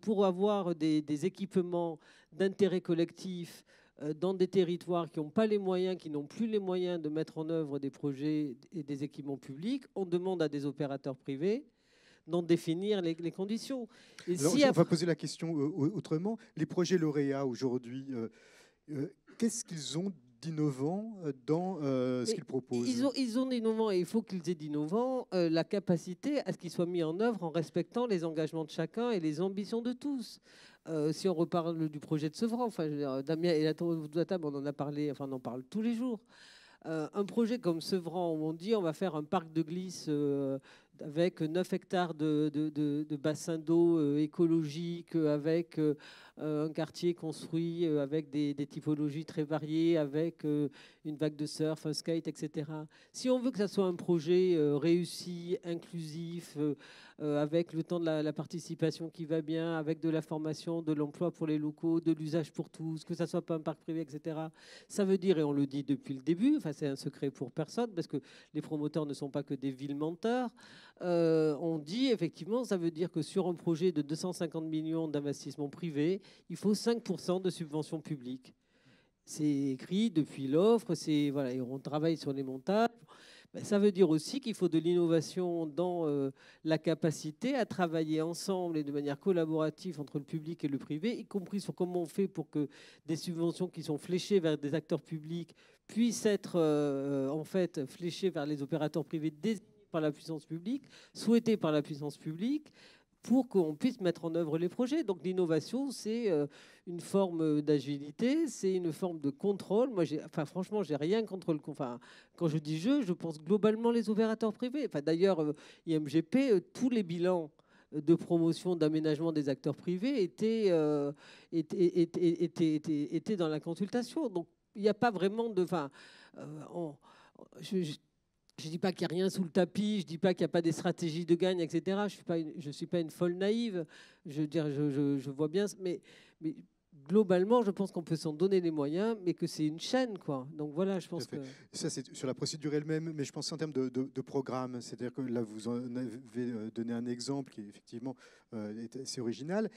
pour avoir des équipements d'intérêt collectif dans des territoires qui n'ont pas les moyens, qui n'ont plus les moyens de mettre en œuvre des projets et des équipements publics. On demande à des opérateurs privés. d'en définir les conditions. Et Alors, si on va poser la question autrement. Les projets lauréats aujourd'hui, qu'est-ce qu'ils ont d'innovant dans ce qu'ils proposent? Ils ont d'innovant et il faut qu'ils aient d'innovant la capacité à ce qu'ils soient mis en œuvre en respectant les engagements de chacun et les ambitions de tous. Si on reparle du projet de Sevran, enfin, je veux dire, Damien et la table, on en a parlé, enfin, on en parle tous les jours. Un projet comme Sevran, où on dit on va faire un parc de glisse avec 9 hectares de bassins d'eau écologiques, avec un quartier construit avec des typologies très variées, avec une vague de surf, un skate, etc. Si on veut que ça soit un projet réussi, inclusif, avec le temps de la participation qui va bien, avec de la formation, de l'emploi pour les locaux, de l'usage pour tous, que ça soit pas un parc privé, etc. Ça veut dire, et on le dit depuis le début, enfin c'est un secret pour personne, parce que les promoteurs ne sont pas que des vils menteurs, on dit effectivement, ça veut dire que sur un projet de 250 millions d'investissements privés, il faut 5% de subventions publiques. C'est écrit depuis l'offre, voilà, et on travaille sur les montages. Ben, ça veut dire aussi qu'il faut de l'innovation dans la capacité à travailler ensemble et de manière collaborative entre le public et le privé, y compris sur comment on fait pour que des subventions qui sont fléchées vers des acteurs publics puissent être en fait fléchées vers les opérateurs privés désignés par la puissance publique, souhaités par la puissance publique, pour qu'on puisse mettre en œuvre les projets. Donc l'innovation, c'est une forme d'agilité, c'est une forme de contrôle. Moi, franchement, j'ai rien contre le... Enfin, quand je dis je pense globalement les opérateurs privés. Enfin, d'ailleurs, IMGP, tous les bilans de promotion, d'aménagement des acteurs privés étaient dans la consultation. Donc, il n'y a pas vraiment de... Enfin, je ne dis pas qu'il n'y a rien sous le tapis, je ne dis pas qu'il n'y a pas des stratégies de gagne, etc. Je ne suis pas une folle naïve. Je veux dire, je vois bien, mais globalement, je pense qu'on peut s'en donner les moyens, mais que c'est une chaîne, quoi. Donc voilà, je pense que... Ça, c'est sur la procédure elle-même, mais je pense en termes de programme. C'est-à-dire que là, vous en avez donné un exemple qui, effectivement, est assez original.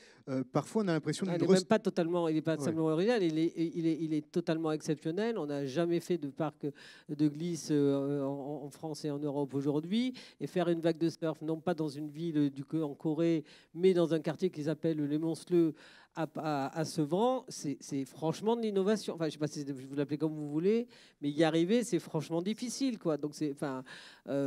Parfois, on a l'impression il n'est pas totalement, il n'est pas simplement original, il est totalement exceptionnel. On n'a jamais fait de parc de glisse en France et en Europe aujourd'hui. Et faire une vague de surf, non pas dans une ville en Corée, mais dans un quartier qui s'appelle Les Monceleux, à Sevran, c'est franchement de l'innovation. Enfin, je ne sais pas si vous l'appelez comme vous voulez, mais y arriver, c'est franchement difficile, quoi. Donc,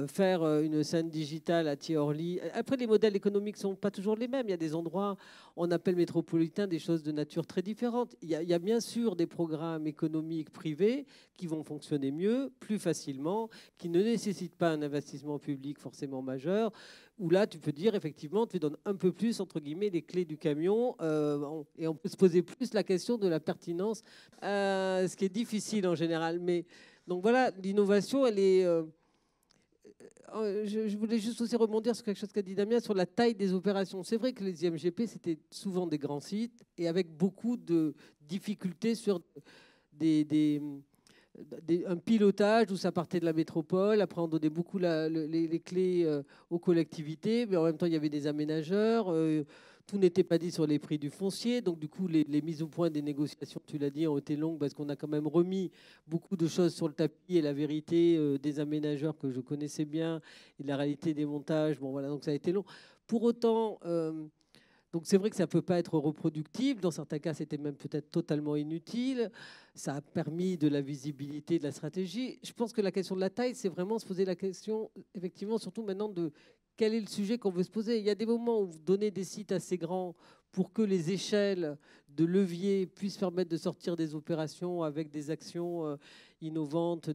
faire une scène digitale à Thiorly. Après, les modèles économiques ne sont pas toujours les mêmes. Il y a des endroits, on appelle métropolitains, des choses de nature très différentes. Il y a bien sûr des programmes économiques privés qui vont fonctionner mieux, plus facilement, qui ne nécessitent pas un investissement public forcément majeur, où là, tu peux dire, effectivement, tu donnes un peu plus, entre guillemets, les clés du camion, et on peut se poser plus la question de la pertinence, ce qui est difficile en général. Mais, donc voilà, l'innovation, elle est... je voulais juste aussi rebondir sur quelque chose qu'a dit Damien, sur la taille des opérations. C'est vrai que les IMGP, c'était souvent des grands sites, et avec beaucoup de difficultés sur un pilotage où ça partait de la métropole. Après, on donnait beaucoup les clés aux collectivités, mais en même temps, il y avait des aménageurs. Tout n'était pas dit sur les prix du foncier. Donc, du coup, les mises au point des négociations, tu l'as dit, ont été longues parce qu'on a quand même remis beaucoup de choses sur le tapis et la vérité des aménageurs que je connaissais bien et la réalité des montages. Bon, voilà, donc ça a été long. Pour autant... donc c'est vrai que ça ne peut pas être reproductible. Dans certains cas, c'était même peut-être totalement inutile. Ça a permis de la visibilité, de la stratégie. Je pense que la question de la taille, c'est vraiment se poser la question, effectivement, surtout maintenant, de quel est le sujet qu'on veut se poser. Il y a des moments où vous donnez des sites assez grands pour que les échelles de levier puissent permettre de sortir des opérations avec des actions innovantes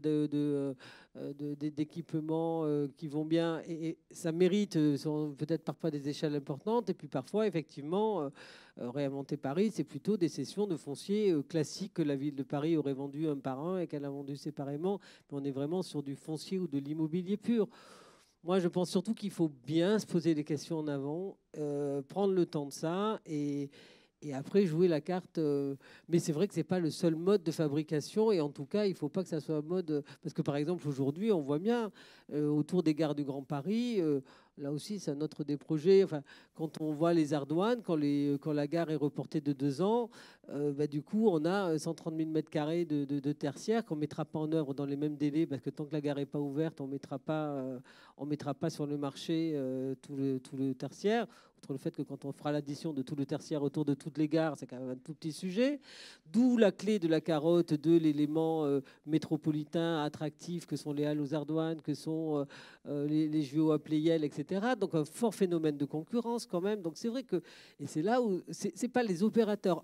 d'équipements qui vont bien. Et ça mérite peut-être parfois des échelles importantes. Et puis parfois, effectivement, réinventer Paris, c'est plutôt des cessions de foncier classiques que la ville de Paris aurait vendu un par un et qu'elle a vendu séparément. Mais on est vraiment sur du foncier ou de l'immobilier pur. Moi, je pense surtout qu'il faut bien se poser des questions en avant, prendre le temps de ça et après jouer la carte. Mais c'est vrai que ce n'est pas le seul mode de fabrication. Et en tout cas, il ne faut pas que ça soit un mode... Parce que par exemple, aujourd'hui, on voit bien, autour des gares du Grand Paris, Là aussi, c'est un autre des projets. Enfin, quand on voit les ardoines, quand la gare est reportée de 2 ans, du coup, on a 130 000 mètres carrés de tertiaire qu'on ne mettra pas en œuvre dans les mêmes délais, parce que tant que la gare n'est pas ouverte, on ne mettra pas sur le marché tout le tertiaire. Outre le fait que quand on fera l'addition de tout le tertiaire autour de toutes les gares, c'est quand même un tout petit sujet. D'où la clé de la carotte de l'élément métropolitain attractif que sont les halles aux ardoines, que sont les JO à Pleyel, etc. Donc un fort phénomène de concurrence quand même. Donc c'est vrai que, et c'est là où c'est pas les opérateurs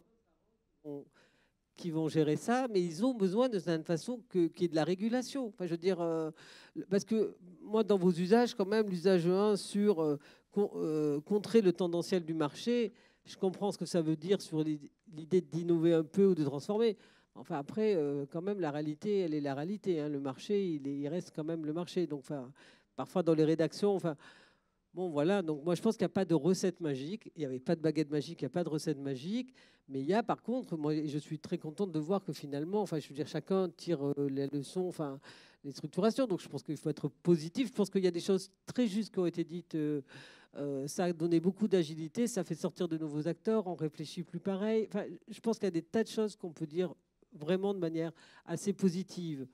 qui vont gérer ça, mais ils ont besoin de cette façon qu'il y ait de la régulation. Enfin, je veux dire, parce que moi, dans vos usages, quand même, l'usage 1 sur contrer le tendanciel du marché, je comprends ce que ça veut dire sur l'idée d'innover un peu ou de transformer. Enfin, après, quand même, la réalité, elle est la réalité. Hein. Le marché, il reste quand même le marché. Donc, enfin, parfois, dans les rédactions, enfin, bon, voilà. Donc, moi, je pense qu'il n'y a pas de recette magique. Il n'y avait pas de baguette magique, il n'y a pas de recette magique. Mais il y a, par contre, moi, je suis très contente de voir que finalement, enfin, je veux dire, chacun tire les leçons, enfin, les structurations. Donc, je pense qu'il faut être positif. Je pense qu'il y a des choses très justes qui ont été dites. Ça a donné beaucoup d'agilité, ça fait sortir de nouveaux acteurs, on réfléchit plus pareil. Enfin, je pense qu'il y a des tas de choses qu'on peut dire vraiment de manière assez positive.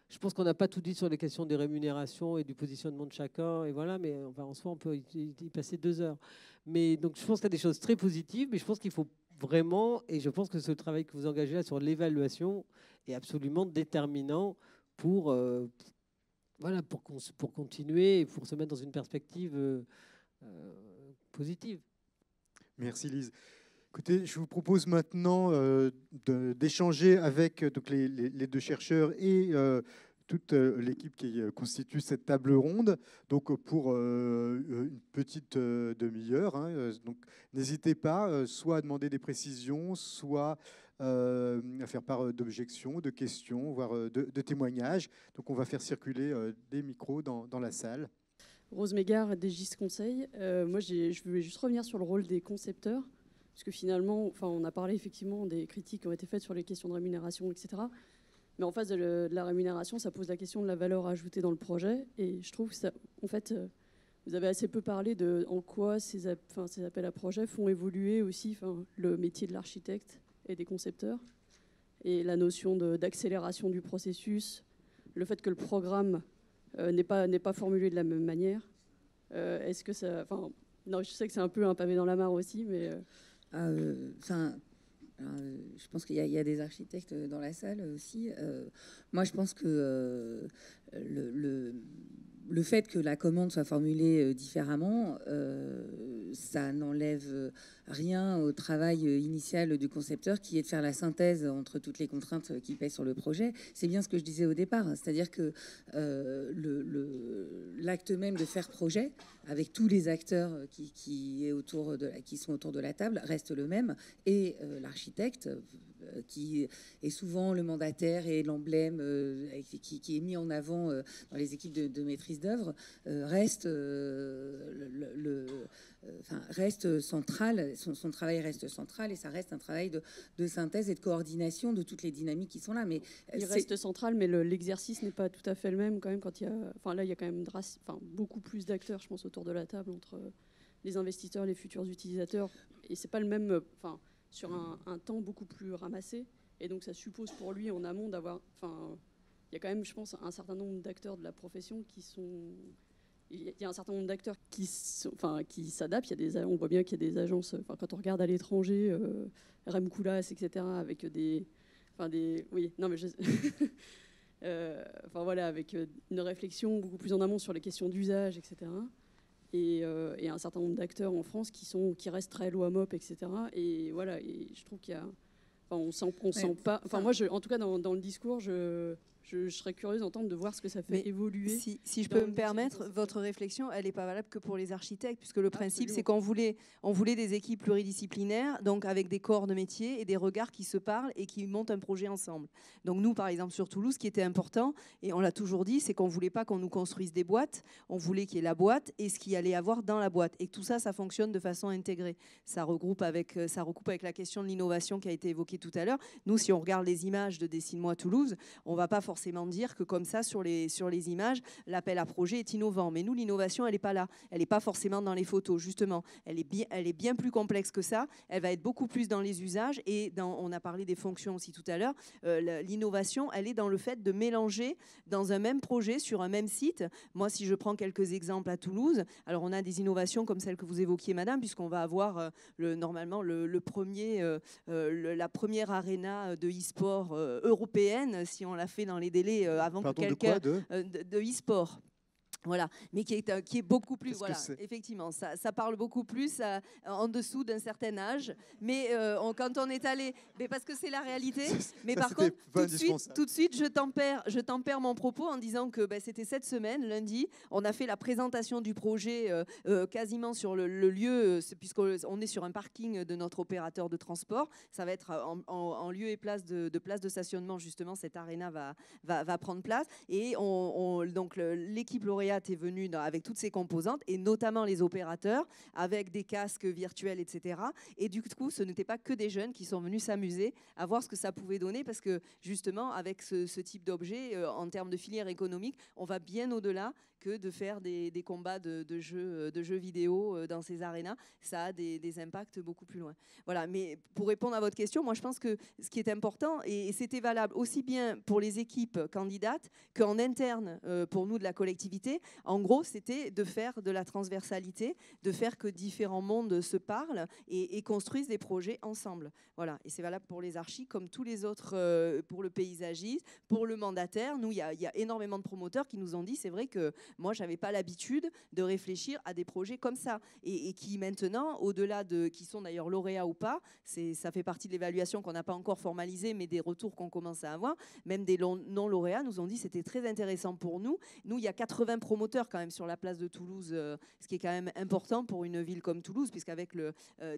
Je pense qu'on n'a pas tout dit sur les questions des rémunérations et du positionnement de chacun, et voilà, mais enfin, en soi, on peut y passer 2 heures. Mais donc, je pense qu'il y a des choses très positives, mais je pense qu'il faut vraiment, et je pense que ce travail que vous engagez là sur l'évaluation est absolument déterminant pour, voilà, pour continuer et pour se mettre dans une perspective positive. Merci Lise. Écoutez, je vous propose maintenant d'échanger avec donc, les 2 chercheurs et toute l'équipe qui constitue cette table ronde, donc pour une petite demi-heure. Hein, donc n'hésitez pas, soit à demander des précisions, soit à faire part d'objections, de questions, voire de témoignages. Donc on va faire circuler des micros dans la salle. Rose Mégard, DGIS Conseil. Moi, je voulais juste revenir sur le rôle des concepteurs, parce que finalement, enfin, on a parlé effectivement des critiques qui ont été faites sur les questions de rémunération, etc. Mais en face de la rémunération, ça pose la question de la valeur ajoutée dans le projet. Et je trouve que ça, en fait, vous avez assez peu parlé de en quoi ces appels à projets font évoluer aussi le métier de l'architecte et des concepteurs, et la notion d'accélération du processus, le fait que le programme n'est pas formulé de la même manière. Est-ce que ça... Enfin, non, je sais que c'est un peu un pavé dans la mare aussi, mais... Je pense qu'il y a des architectes dans la salle aussi. Moi, je pense que le fait que la commande soit formulée différemment, ça n'enlève rien au travail initial du concepteur, qui est de faire la synthèse entre toutes les contraintes qui pèsent sur le projet. C'est bien ce que je disais au départ, c'est-à-dire que l'acte même de faire projet, avec tous les acteurs qui sont autour de la table, reste le même, et l'architecte, qui est souvent le mandataire et l'emblème qui est mis en avant dans les équipes de maîtrise d'œuvre, reste central. Son travail reste central, et ça reste un travail de synthèse et de coordination de toutes les dynamiques qui sont là. Mais il reste central, mais l'exercice n'est pas tout à fait le même quand même. Quand il y a, enfin là, il y a quand même beaucoup plus d'acteurs, je pense, autour de la table, entre les investisseurs, les futurs utilisateurs, et c'est pas le même. Enfin, sur un temps beaucoup plus ramassé, et donc ça suppose pour lui en amont d'avoir, il y a quand même, je pense, un certain nombre d'acteurs de la profession qui sont, il y a un certain nombre d'acteurs qui s'adaptent. On voit bien qu'il y a des agences, quand on regarde à l'étranger, Remkoulas, etc., avec avec une réflexion beaucoup plus en amont sur les questions d'usage, etc. Et un certain nombre d'acteurs en France qui restent très loi MOP, etc. Et voilà, et je trouve qu'il y a... on sent pas... moi, en tout cas, dans le discours, je serais curieuse d'entendre, de voir ce que ça fait évoluer. Si je peux me permettre, votre réflexion, elle n'est pas valable que pour les architectes, puisque le principe, c'est qu'on voulait des équipes pluridisciplinaires, donc avec des corps de métier et des regards qui se parlent et qui montent un projet ensemble. Donc nous, par exemple, sur Toulouse, ce qui était important, et on l'a toujours dit, c'est qu'on ne voulait pas qu'on nous construise des boîtes, on voulait qu'il y ait la boîte et ce qu'il allait avoir dans la boîte. Et tout ça, ça fonctionne de façon intégrée. Ça recoupe avec la question de l'innovation qui a été évoquée tout à l'heure. Nous, si on regarde les images de Dessine-moi Toulouse, on ne va pas forcément forcément dire que comme ça, sur les images, l'appel à projet est innovant. Mais nous, l'innovation, elle n'est pas là. Elle n'est pas forcément dans les photos, justement. Elle est bien plus complexe que ça. Elle va être beaucoup plus dans les usages. Et on a parlé des fonctions aussi tout à l'heure. L'innovation, elle est dans le fait de mélanger dans un même projet, sur un même site. Moi, si je prends quelques exemples à Toulouse, alors on a des innovations comme celle que vous évoquiez, madame, puisqu'on va avoir normalement la première aréna de e-sport européenne, si on l'a fait dans les délais avant que quelqu'un... De e-sport. Voilà, mais qui est beaucoup plus, voilà, effectivement, ça parle beaucoup plus en dessous d'un certain âge, mais quand on est allé, mais parce que c'est la réalité, mais par contre, tout de suite, je tempère mon propos en disant que c'était cette semaine, lundi, on a fait la présentation du projet quasiment sur le lieu, puisqu'on est sur un parking de notre opérateur de transport, ça va être en lieu et place de place de stationnement, justement, cette aréna va prendre place, et donc l'équipe lauréate est venue avec toutes ses composantes, et notamment les opérateurs, avec des casques virtuels, etc. Et du coup, ce n'était pas que des jeunes qui sont venus s'amuser à voir ce que ça pouvait donner, parce que justement, avec ce type d'objet, en termes de filière économique, on va bien au-delà que de faire des combats de jeux vidéo dans ces arénas. Ça a des impacts beaucoup plus loin. Voilà, mais pour répondre à votre question, moi je pense que ce qui est important, et c'était valable aussi bien pour les équipes candidates qu'en interne pour nous de la collectivité, en gros c'était de faire de la transversalité, de faire que différents mondes se parlent et construisent des projets ensemble. Voilà, et c'est valable pour les archis comme tous les autres, pour le paysagiste, pour le mandataire. Nous, il y a énormément de promoteurs qui nous ont dit, c'est vrai que moi, je n'avais pas l'habitude de réfléchir à des projets comme ça, et qui maintenant, au-delà de, qui sont d'ailleurs lauréats ou pas, ça fait partie de l'évaluation qu'on n'a pas encore formalisée, mais des retours qu'on commence à avoir, même des non-lauréats nous ont dit c'était très intéressant pour nous. Nous, il y a 80 promoteurs quand même sur la place de Toulouse, ce qui est quand même important pour une ville comme Toulouse, puisqu'avec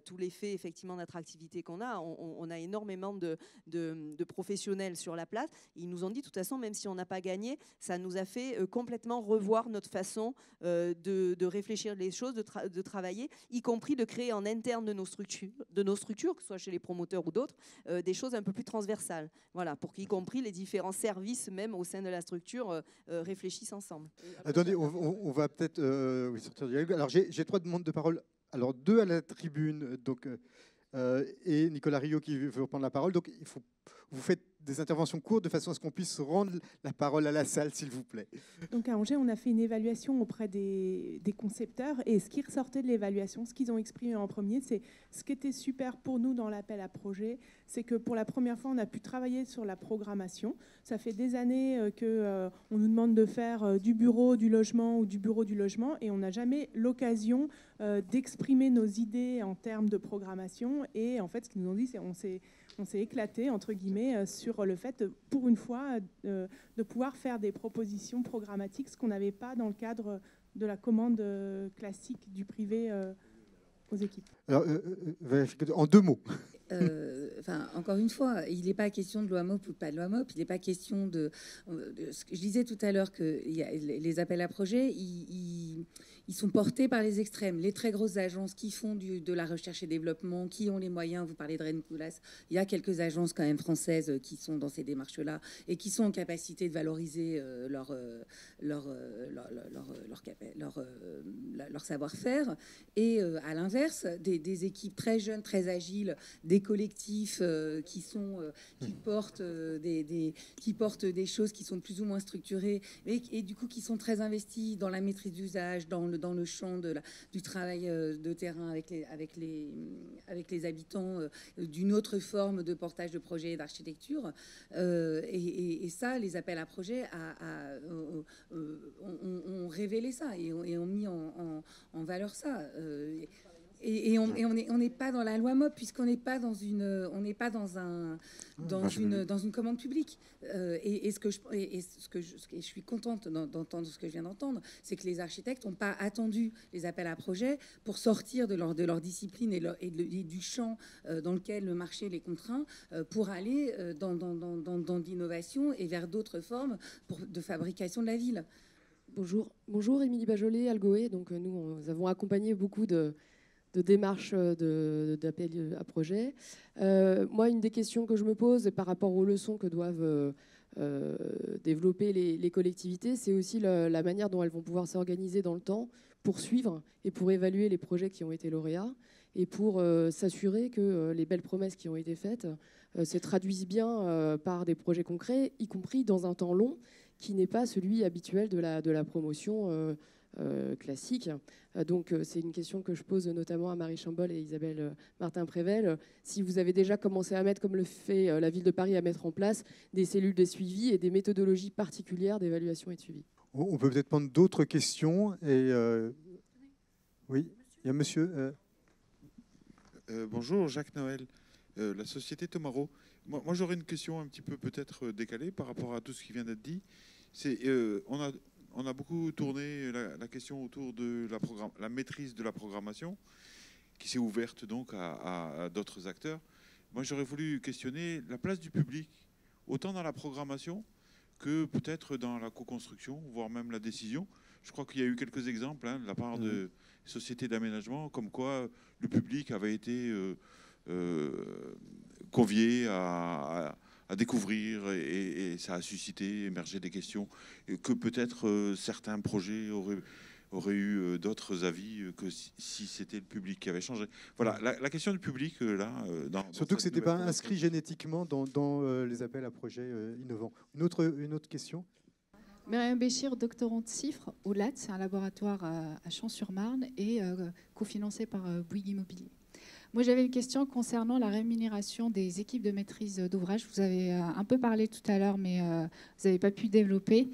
tout l'effet effectivement d'attractivité qu'on a, on a énormément de professionnels sur la place. Ils nous ont dit, de toute façon, même si on n'a pas gagné, ça nous a fait complètement revoir notre façon de réfléchir les choses, de travailler, y compris de créer en interne de nos structures, que ce soit chez les promoteurs ou d'autres, des choses un peu plus transversales. Voilà, pour qu'y compris les différents services, même au sein de la structure, réfléchissent ensemble. Attendez, on va peut-être sortir du dialogue. Alors, j'ai 3 demandes de parole. Alors, 2 à la tribune, donc, et Nicolas Rio qui veut reprendre la parole. Donc, vous faites des interventions courtes de façon à ce qu'on puisse rendre la parole à la salle, s'il vous plaît. Donc à Angers, on a fait une évaluation auprès des concepteurs, et ce qui ressortait de l'évaluation, ce qu'ils ont exprimé en premier, c'est ce qui était super pour nous dans l'appel à projet, c'est que pour la première fois, on a pu travailler sur la programmation. Ça fait des années qu'on nous demande de faire du bureau, du logement ou du bureau, du logement, et on n'a jamais l'occasion d'exprimer nos idées en termes de programmation. Et en fait, ce qu'ils nous ont dit, c'est on s'est éclaté, entre guillemets, sur le fait, pour une fois, de pouvoir faire des propositions programmatiques, ce qu'on n'avait pas dans le cadre de la commande classique du privé aux équipes. Alors, en 2 mots. Encore une fois, il n'est pas question de loi MOP ou pas de loi MOP. Il n'est pas question de ce que je disais tout à l'heure, que les appels à projets, ils sont portés par les extrêmes. Les très grosses agences qui font de la recherche et développement, qui ont les moyens, vous parlez de Rennes Coulas, il y a quelques agences quand même françaises qui sont dans ces démarches-là et qui sont en capacité de valoriser leur savoir-faire. Et à l'inverse, des équipes très jeunes, très agiles, des collectifs qui portent des choses qui sont plus ou moins structurées et du coup qui sont très investis dans la maîtrise d'usage, dans le champ du travail de terrain avec les habitants, d'une autre forme de portage de projets et d'architecture. Et ça, les appels à projets ont révélé ça et ont mis en valeur ça. Et on n'est pas dans la loi MOP, puisqu'on n'est pas dans une commande publique. Et je suis contente d'entendre ce que je viens d'entendre, c'est que les architectes n'ont pas attendu les appels à projets pour sortir de leur discipline et du champ dans lequel le marché les contraint, pour aller dans l'innovation et vers d'autres formes de fabrication de la ville. Bonjour, Émilie Bajolet, Algoé. Donc nous avons accompagné beaucoup de démarches d'appel à projet. Moi, une des questions que je me pose par rapport aux leçons que doivent développer les collectivités, c'est aussi la manière dont elles vont pouvoir s'organiser dans le temps pour suivre et pour évaluer les projets qui ont été lauréats et pour s'assurer que les belles promesses qui ont été faites se traduisent bien par des projets concrets, y compris dans un temps long qui n'est pas celui habituel de la promotion classique. Donc c'est une question que je pose notamment à Marie Chambol et Isabelle Martin-Prével. Si vous avez déjà commencé à mettre, comme le fait la ville de Paris, à mettre en place des cellules de suivi et des méthodologies particulières d'évaluation et de suivi. On peut peut-être prendre d'autres questions. Et, oui, il y a monsieur. Bonjour, Jacques Noël, la société Tomorrow. Moi j'aurais une question un petit peu peut-être décalée par rapport à tout ce qui vient d'être dit. On a beaucoup tourné la question autour de la maîtrise de la programmation, qui s'est ouverte donc à d'autres acteurs. Moi, j'aurais voulu questionner la place du public, autant dans la programmation que peut-être dans la co-construction, voire même la décision. Je crois qu'il y a eu quelques exemples de la part de sociétés d'aménagement, comme quoi le public avait été convié à découvrir et ça a suscité, émergé des questions que peut-être certains projets auraient eu d'autres avis que si c'était le public qui avait changé. Voilà, la question du public, là... Surtout que ce n'était pas inscrit génétiquement dans les appels à projets innovants. Une autre question ? Myriam Béchir, doctorante CIFRE au LAT, c'est un laboratoire à Champs-sur-Marne et cofinancé par Bouygues Immobilier. Moi, j'avais une question concernant la rémunération des équipes de maîtrise d'ouvrage. Vous avez un peu parlé tout à l'heure, mais vous n'avez pas pu développer.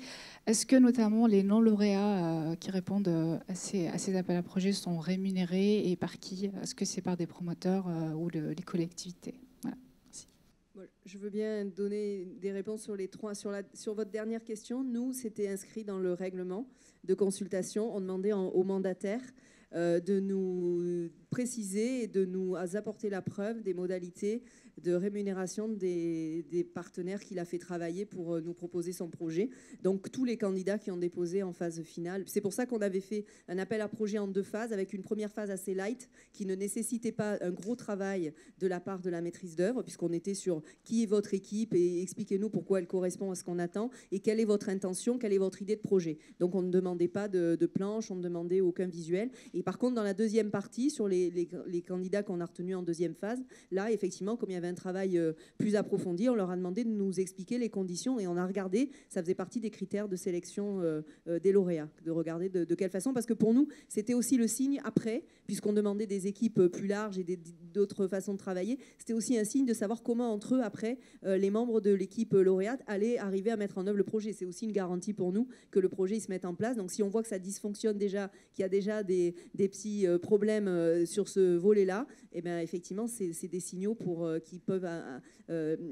Est-ce que notamment les non-lauréats qui répondent à ces appels à projets sont rémunérés et par qui? Est-ce que c'est par des promoteurs ou les collectivités? Voilà. Merci. Bon, je veux bien donner des réponses sur les trois. Sur votre dernière question, nous, c'était inscrit dans le règlement de consultation. On demandait aux mandataires de nous préciser et de nous apporter la preuve des modalités de rémunération des partenaires qu'il a fait travailler pour nous proposer son projet. Donc tous les candidats qui ont déposé en phase finale. C'est pour ça qu'on avait fait un appel à projet en 2 phases, avec une première phase assez light qui ne nécessitait pas un gros travail de la part de la maîtrise d'œuvre, puisqu'on était sur qui est votre équipe et expliquez-nous pourquoi elle correspond à ce qu'on attend et quelle est votre intention, quelle est votre idée de projet. Donc on ne demandait pas de planche, on ne demandait aucun visuel. Et par contre, dans la deuxième partie, sur les candidats qu'on a retenus en deuxième phase, là, effectivement, comme il y avait un travail plus approfondi, on leur a demandé de nous expliquer les conditions et on a regardé, ça faisait partie des critères de sélection des lauréats, de regarder de quelle façon, parce que pour nous, c'était aussi le signe après, puisqu'on demandait des équipes plus larges et d'autres façons de travailler, c'était aussi un signe de savoir comment entre eux, après, les membres de l'équipe lauréate allaient arriver à mettre en œuvre le projet. C'est aussi une garantie pour nous que le projet il se mette en place. Donc si on voit que ça dysfonctionne déjà, qu'il y a déjà des petits problèmes sur ce volet-là, eh bien, effectivement, c'est des signaux qui peuvent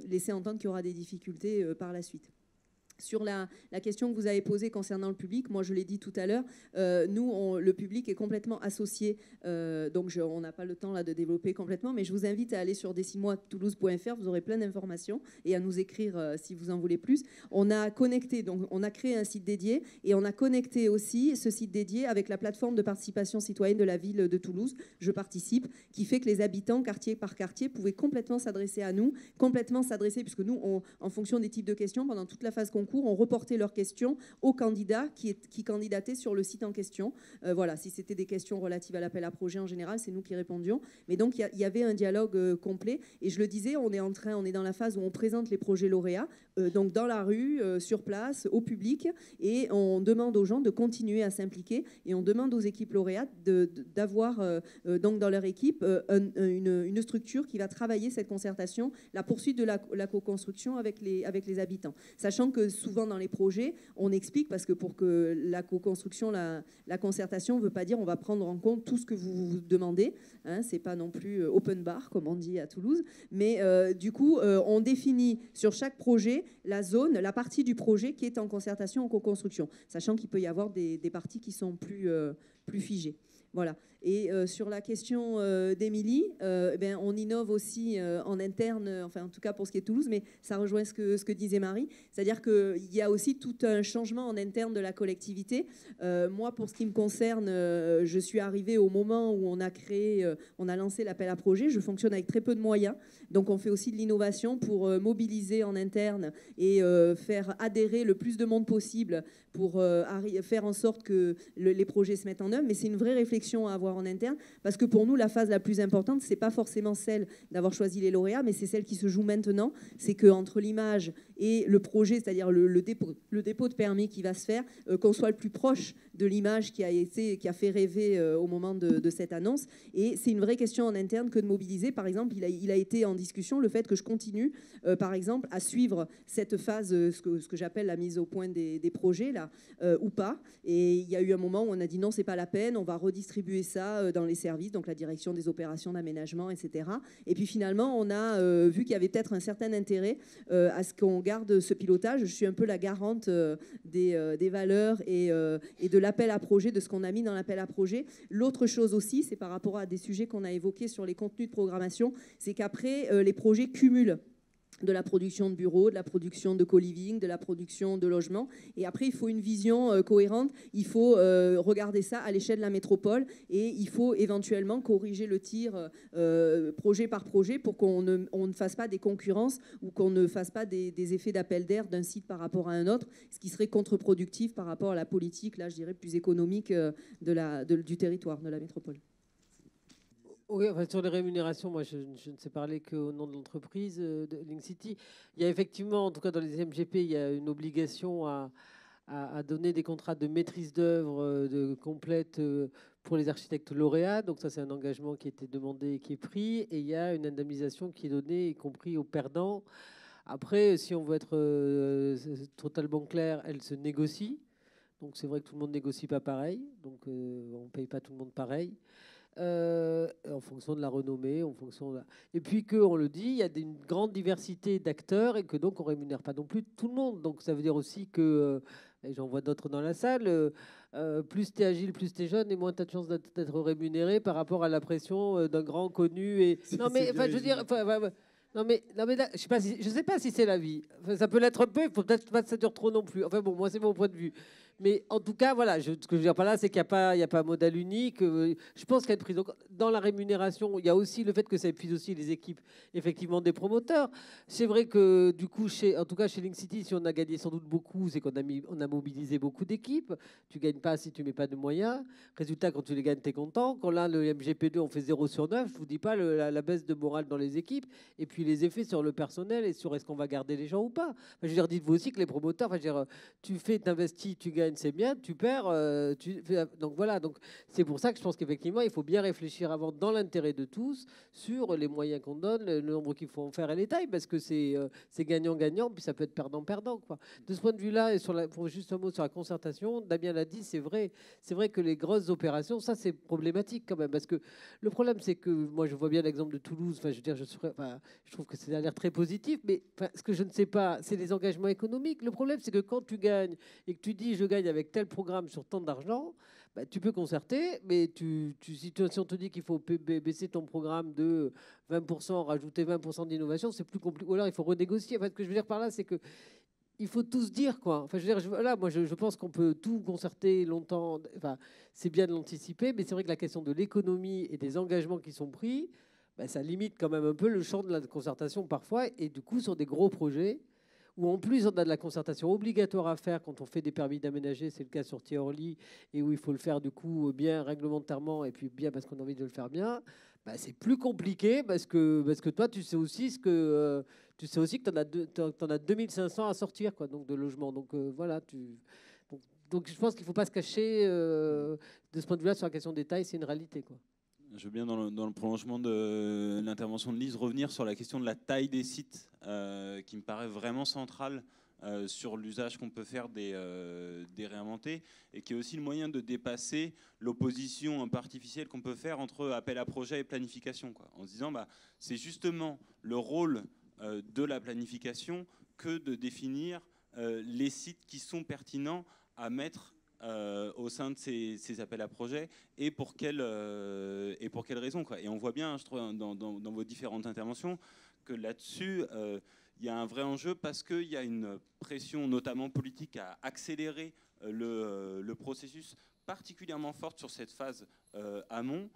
laisser entendre qu'il y aura des difficultés par la suite. Sur la question que vous avez posée concernant le public, moi je l'ai dit tout à l'heure, nous, le public est complètement associé, donc on n'a pas le temps là de développer complètement, mais je vous invite à aller sur décimoistoulouse.fr, vous aurez plein d'informations et à nous écrire si vous en voulez plus. On a connecté, donc on a créé un site dédié et on a connecté aussi ce site dédié avec la plateforme de participation citoyenne de la ville de Toulouse, Je participe, qui fait que les habitants, quartier par quartier, pouvaient complètement s'adresser à nous, puisque nous, en fonction des types de questions, pendant toute la phase concours, on reportait leurs questions aux candidats qui candidataient sur le site en question. Voilà, si c'était des questions relatives à l'appel à projet en général, c'est nous qui répondions. Mais donc, il y avait un dialogue complet. Et je le disais, on est dans la phase où on présente les projets lauréats, donc dans la rue, sur place, au public. Et on demande aux gens de continuer à s'impliquer. Et on demande aux équipes lauréates d'avoir donc dans leur équipe une structure qui va travailler cette concertation, la poursuite de la co-construction avec les habitants. Sachant que souvent dans les projets, on explique, parce que pour que la co-construction, la concertation ne veut pas dire on va prendre en compte tout ce que vous demandez. Hein, c'est pas non plus open bar, comme on dit à Toulouse. Mais du coup, on définit sur chaque projet la partie du projet qui est en concertation, en co-construction. Sachant qu'il peut y avoir des parties qui sont plus figées. Voilà. Et sur la question d'Émilie, on innove aussi en interne, enfin en tout cas pour ce qui est Toulouse, mais ça rejoint ce que disait Marie. C'est-à-dire qu'il y a aussi tout un changement en interne de la collectivité. Moi, pour ce qui me concerne, je suis arrivée au moment où on a lancé l'appel à projet. Je fonctionne avec très peu de moyens. Donc on fait aussi de l'innovation pour mobiliser en interne et faire adhérer le plus de monde possible pour faire en sorte que les projets se mettent en œuvre. Mais c'est une vraie réflexion à avoir en interne, parce que pour nous, la phase la plus importante, c'est pas forcément celle d'avoir choisi les lauréats, mais c'est celle qui se joue maintenant. C'est qu'entre l'image et le projet, c'est-à-dire le dépôt de permis qui va se faire, qu'on soit le plus proche de l'image qui a fait rêver au moment de cette annonce. Et c'est une vraie question en interne que de mobiliser. Par exemple, il a été en discussion le fait que je continue, par exemple, à suivre cette phase, ce que j'appelle la mise au point des projets, là, ou pas. Et il y a eu un moment où on a dit non, c'est pas la peine, on va redistribuer ça dans les services, donc la direction des opérations d'aménagement, etc. Et puis finalement, on a vu qu'il y avait peut-être un certain intérêt à ce qu'on garde ce pilotage. Je suis un peu la garante des valeurs et de l'appel à projet, de ce qu'on a mis dans l'appel à projet. L'autre chose aussi, c'est par rapport à des sujets qu'on a évoqués sur les contenus de programmation, c'est qu'après, les projets cumulent de la production de bureaux, de la production de co-living, de la production de logements. Et après, il faut une vision cohérente. Il faut regarder ça à l'échelle de la métropole et il faut éventuellement corriger le tir projet par projet pour qu'on ne fasse pas des concurrences ou qu'on ne fasse pas des effets d'appel d'air d'un site par rapport à un autre, ce qui serait contre-productif par rapport à la politique, là, je dirais, plus économique du territoire, de la métropole. Oui, enfin, sur les rémunérations, moi, je ne sais parler qu'au nom de l'entreprise de Link City. Il y a effectivement, en tout cas dans les MGP, il y a une obligation à donner des contrats de maîtrise d'œuvre complète pour les architectes lauréats. Donc ça, c'est un engagement qui a été demandé et qui est pris. Et il y a une indemnisation qui est donnée, y compris aux perdants. Après, si on veut être totalement clair, elle se négocie. Donc c'est vrai que tout le monde négocie pas pareil. Donc on ne paye pas tout le monde pareil. En fonction de la renommée, en fonction de et puis qu'on le dit, il y a une grande diversité d'acteurs et que donc on rémunère pas non plus tout le monde. Donc ça veut dire aussi que, et j'en vois d'autres dans la salle, plus tu es agile, plus tu es jeune et moins tu as de chances d'être rémunéré par rapport à la pression d'un grand connu. Et non mais enfin, je veux dire, non mais là, je sais pas si c'est la vie. Enfin, ça peut l'être un peu, il faut peut-être pas que ça dure trop non plus. Enfin bon, moi c'est mon point de vue. Mais en tout cas, voilà, ce que je veux dire par là, c'est qu'il n'y a pas un modèle unique. Je pense qu'il y a une prise dans la rémunération. Il y a aussi le fait que ça épuise aussi les équipes, effectivement, des promoteurs. C'est vrai que, du coup, en tout cas, chez Link City, si on a gagné sans doute beaucoup, c'est qu'on a mobilisé beaucoup d'équipes. Tu ne gagnes pas si tu ne mets pas de moyens. Résultat, quand tu les gagnes, tu es content. Quand là, le MGP2, on fait 0 sur 9, je ne vous dis pas la baisse de morale dans les équipes. Et puis les effets sur le personnel et sur est-ce qu'on va garder les gens ou pas. Enfin, je veux dire, dites-vous aussi que les promoteurs, enfin, je veux dire, t'investis, tu gagnes, c'est bien, tu perds, donc voilà. Donc c'est pour ça que je pense qu'effectivement, il faut bien réfléchir avant, dans l'intérêt de tous, sur les moyens qu'on donne, le nombre qu'il faut en faire et les tailles, parce que c'est gagnant-gagnant, puis ça peut être perdant-perdant, quoi. De ce point de vue-là, et pour juste un mot sur la concertation, Damien l'a dit, c'est vrai que les grosses opérations, ça c'est problématique quand même, parce que le problème, c'est que moi je vois bien l'exemple de Toulouse. Enfin, je veux dire, je trouve que ça a l'air très positif, mais ce que je ne sais pas, c'est les engagements économiques. Le problème, c'est que quand tu gagnes et que tu dis je gagne avec tel programme sur tant d'argent, bah, tu peux concerter, mais si on te dit qu'il faut baisser ton programme de 20%, rajouter 20% d'innovation, c'est plus compliqué. Ou alors il faut renégocier. Enfin, ce que je veux dire par là, c'est que il faut tous dire, quoi. Enfin, je veux dire, moi, je pense qu'on peut tout concerter longtemps. Enfin, c'est bien de l'anticiper, mais c'est vrai que la question de l'économie et des engagements qui sont pris, bah, ça limite quand même un peu le champ de la concertation parfois. Et du coup, sur des gros projets, où en plus on a de la concertation obligatoire à faire quand on fait des permis d'aménager, c'est le cas sur Thierry, et où il faut le faire du coup bien réglementairement et puis bien parce qu'on a envie de le faire bien, bah, c'est plus compliqué parce que toi tu sais aussi que tu en as 2500 à sortir, quoi, donc de logements. Donc voilà, donc je pense qu'il ne faut pas se cacher de ce point de vue-là sur la question des tailles, c'est une réalité, quoi. Je veux bien, dans le prolongement de l'intervention de Lise, revenir sur la question de la taille des sites, qui me paraît vraiment centrale sur l'usage qu'on peut faire des réinventés, et qui est aussi le moyen de dépasser l'opposition un peu artificielle qu'on peut faire entre appel à projet et planification, quoi, en se disant c'est justement le rôle de la planification que de définir les sites qui sont pertinents à mettre au sein de ces appels à projets et pour quelles raisons, quoi. Et on voit bien, je trouve, dans vos différentes interventions, que là-dessus, il y a un vrai enjeu parce qu'il y a une pression, notamment politique, à accélérer le processus, particulièrement forte sur cette phase amont,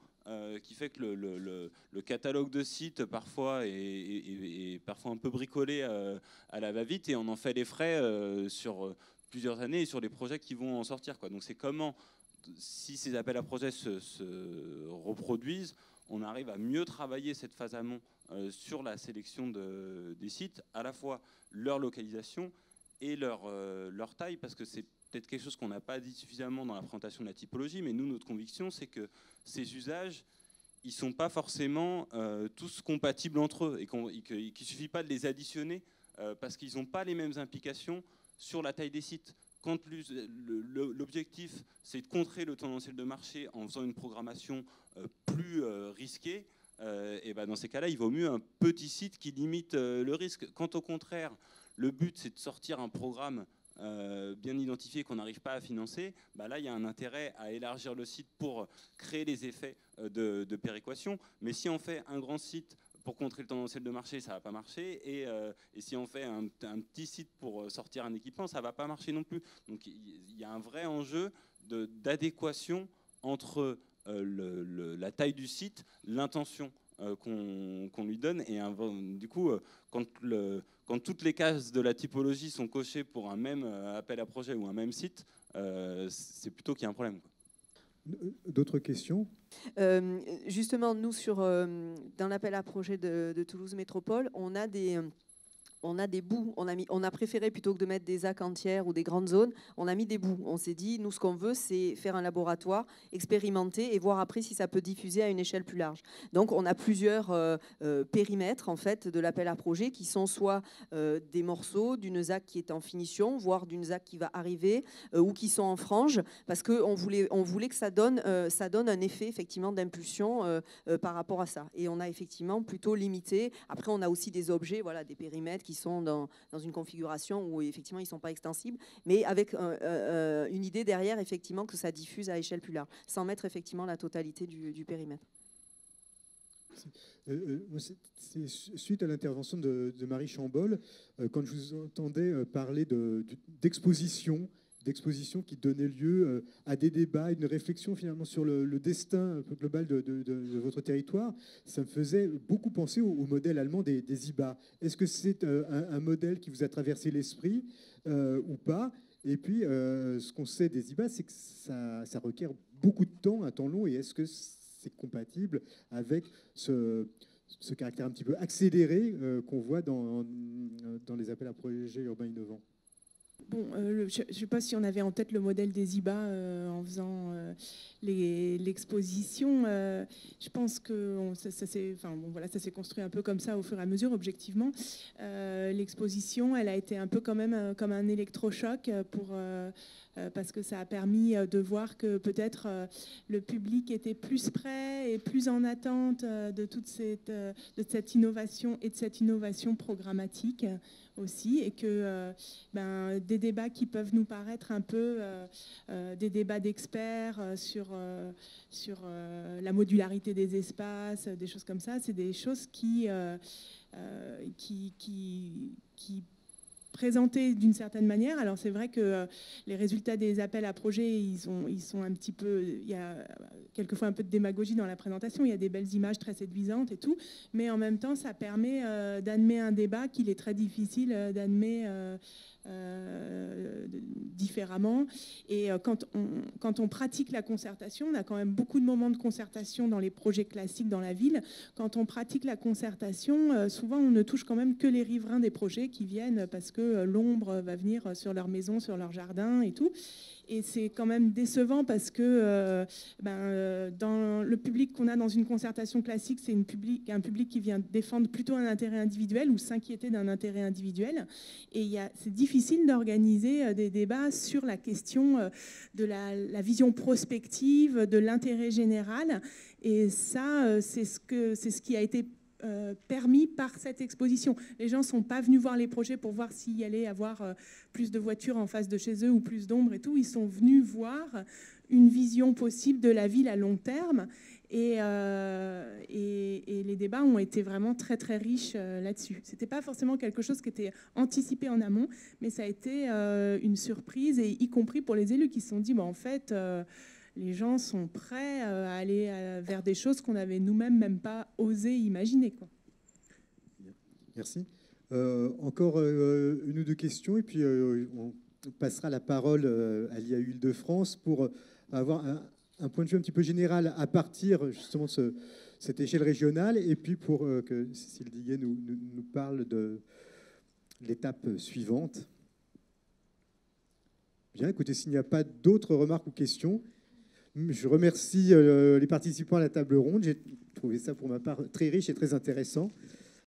qui fait que le catalogue de sites parfois est parfois un peu bricolé à la va-vite, et on en fait les frais sur plusieurs années et sur les projets qui vont en sortir, quoi. Donc c'est comment, si ces appels à projets se reproduisent, on arrive à mieux travailler cette phase amont sur la sélection des sites, à la fois leur localisation et leur taille, parce que c'est peut-être quelque chose qu'on n'a pas dit suffisamment dans la présentation de la typologie, mais nous, notre conviction, c'est que ces usages, ils ne sont pas forcément tous compatibles entre eux, et qu'il ne suffit pas de les additionner parce qu'ils n'ont pas les mêmes implications sur la taille des sites. Quand l'objectif, c'est de contrer le tendanciel de marché en faisant une programmation plus risquée, et ben dans ces cas-là, il vaut mieux un petit site qui limite le risque. Quand au contraire, le but, c'est de sortir un programme bien identifié qu'on n'arrive pas à financer, bah là, il y a un intérêt à élargir le site pour créer les effets de péréquation. Mais si on fait un grand site pour contrer le tendanciel de marché, ça ne va pas marcher. Et si on fait un petit site pour sortir un équipement, ça ne va pas marcher non plus. Donc il y a un vrai enjeu d'adéquation entre la taille du site, l'intention qu'on lui donne. Et du coup, quand toutes les cases de la typologie sont cochées pour un même appel à projet ou un même site, c'est plutôt qu'il y a un problème, quoi. D'autres questions? Justement, nous, dans l'appel à projet de Toulouse Métropole, on a des bouts. On a préféré, plutôt que de mettre des ZAC entières ou des grandes zones, on a mis des bouts. On s'est dit, nous, ce qu'on veut, c'est faire un laboratoire, expérimenter et voir après si ça peut diffuser à une échelle plus large. Donc, on a plusieurs périmètres, en fait, de l'appel à projet qui sont soit des morceaux d'une ZAC qui est en finition, voire d'une ZAC qui va arriver, ou qui sont en frange, parce qu'on voulait que ça donne un effet, effectivement, d'impulsion par rapport à ça. Et on a effectivement plutôt limité. Après, on a aussi des objets, voilà, des périmètres qui sont dans une configuration où effectivement ils ne sont pas extensibles, mais avec une idée derrière effectivement que ça diffuse à échelle plus large, sans mettre effectivement la totalité du périmètre. C'est suite à l'intervention de Marie Chambol, quand je vous entendais parler d'exposition qui donnait lieu à des débats, une réflexion finalement sur le destin un peu global de votre territoire, ça me faisait beaucoup penser au modèle allemand des IBA. Est-ce que c'est un modèle qui vous a traversé l'esprit ou pas? Et puis, ce qu'on sait des IBA, c'est que ça requiert beaucoup de temps, un temps long, et est-ce que c'est compatible avec ce caractère un petit peu accéléré qu'on voit dans les appels à projets urbains innovants? Bon, je ne sais pas si on avait en tête le modèle des IBA en faisant l'exposition. Je pense que ça s'est construit un peu comme ça au fur et à mesure, objectivement. L'exposition, elle a été un peu quand même comme un électrochoc parce que ça a permis de voir que peut-être le public était plus prêt et plus en attente de cette innovation et de cette innovation programmatique aussi, et que des débats qui peuvent nous paraître un peu des débats d'experts sur la modularité des espaces, des choses comme ça, c'est des choses qui présentés d'une certaine manière. Alors c'est vrai que les résultats des appels à projets, ils sont un petit peu, il y a quelquefois un peu de démagogie dans la présentation, il y a des belles images très séduisantes et tout, mais en même temps ça permet d'animer un débat qu'il est très difficile d'animer différemment. Et quand on pratique la concertation, on a quand même beaucoup de moments de concertation dans les projets classiques dans la ville. Quand on pratique la concertation, souvent on ne touche quand même que les riverains des projets qui viennent parce que l'ombre va venir sur leur maison, sur leur jardin et tout. Et c'est quand même décevant parce que dans le public qu'on a dans une concertation classique, c'est un public qui vient défendre plutôt un intérêt individuel ou s'inquiéter d'un intérêt individuel. Et c'est difficile d'organiser des débats sur la question de la vision prospective, de l'intérêt général. Et ça, c'est ce qui a été permis par cette exposition. Les gens ne sont pas venus voir les projets pour voir s'il y allait avoir plus de voitures en face de chez eux ou plus d'ombre et tout. Ils sont venus voir une vision possible de la ville à long terme. Et les débats ont été vraiment très très riches là-dessus. C'était pas forcément quelque chose qui était anticipé en amont, mais ça a été une surprise, et y compris pour les élus qui se sont dit, en fait, les gens sont prêts à aller vers des choses qu'on avait nous-mêmes même pas osé imaginer, quoi. Merci. Encore une ou deux questions, et puis on passera la parole à l'IAU Île-de-France pour avoir un point de vue un petit peu général à partir justement de cette échelle régionale, et puis pour que Cécile Diguet nous parle de l'étape suivante. Bien, écoutez, s'il n'y a pas d'autres remarques ou questions, je remercie les participants à la table ronde. J'ai trouvé ça pour ma part très riche et très intéressant.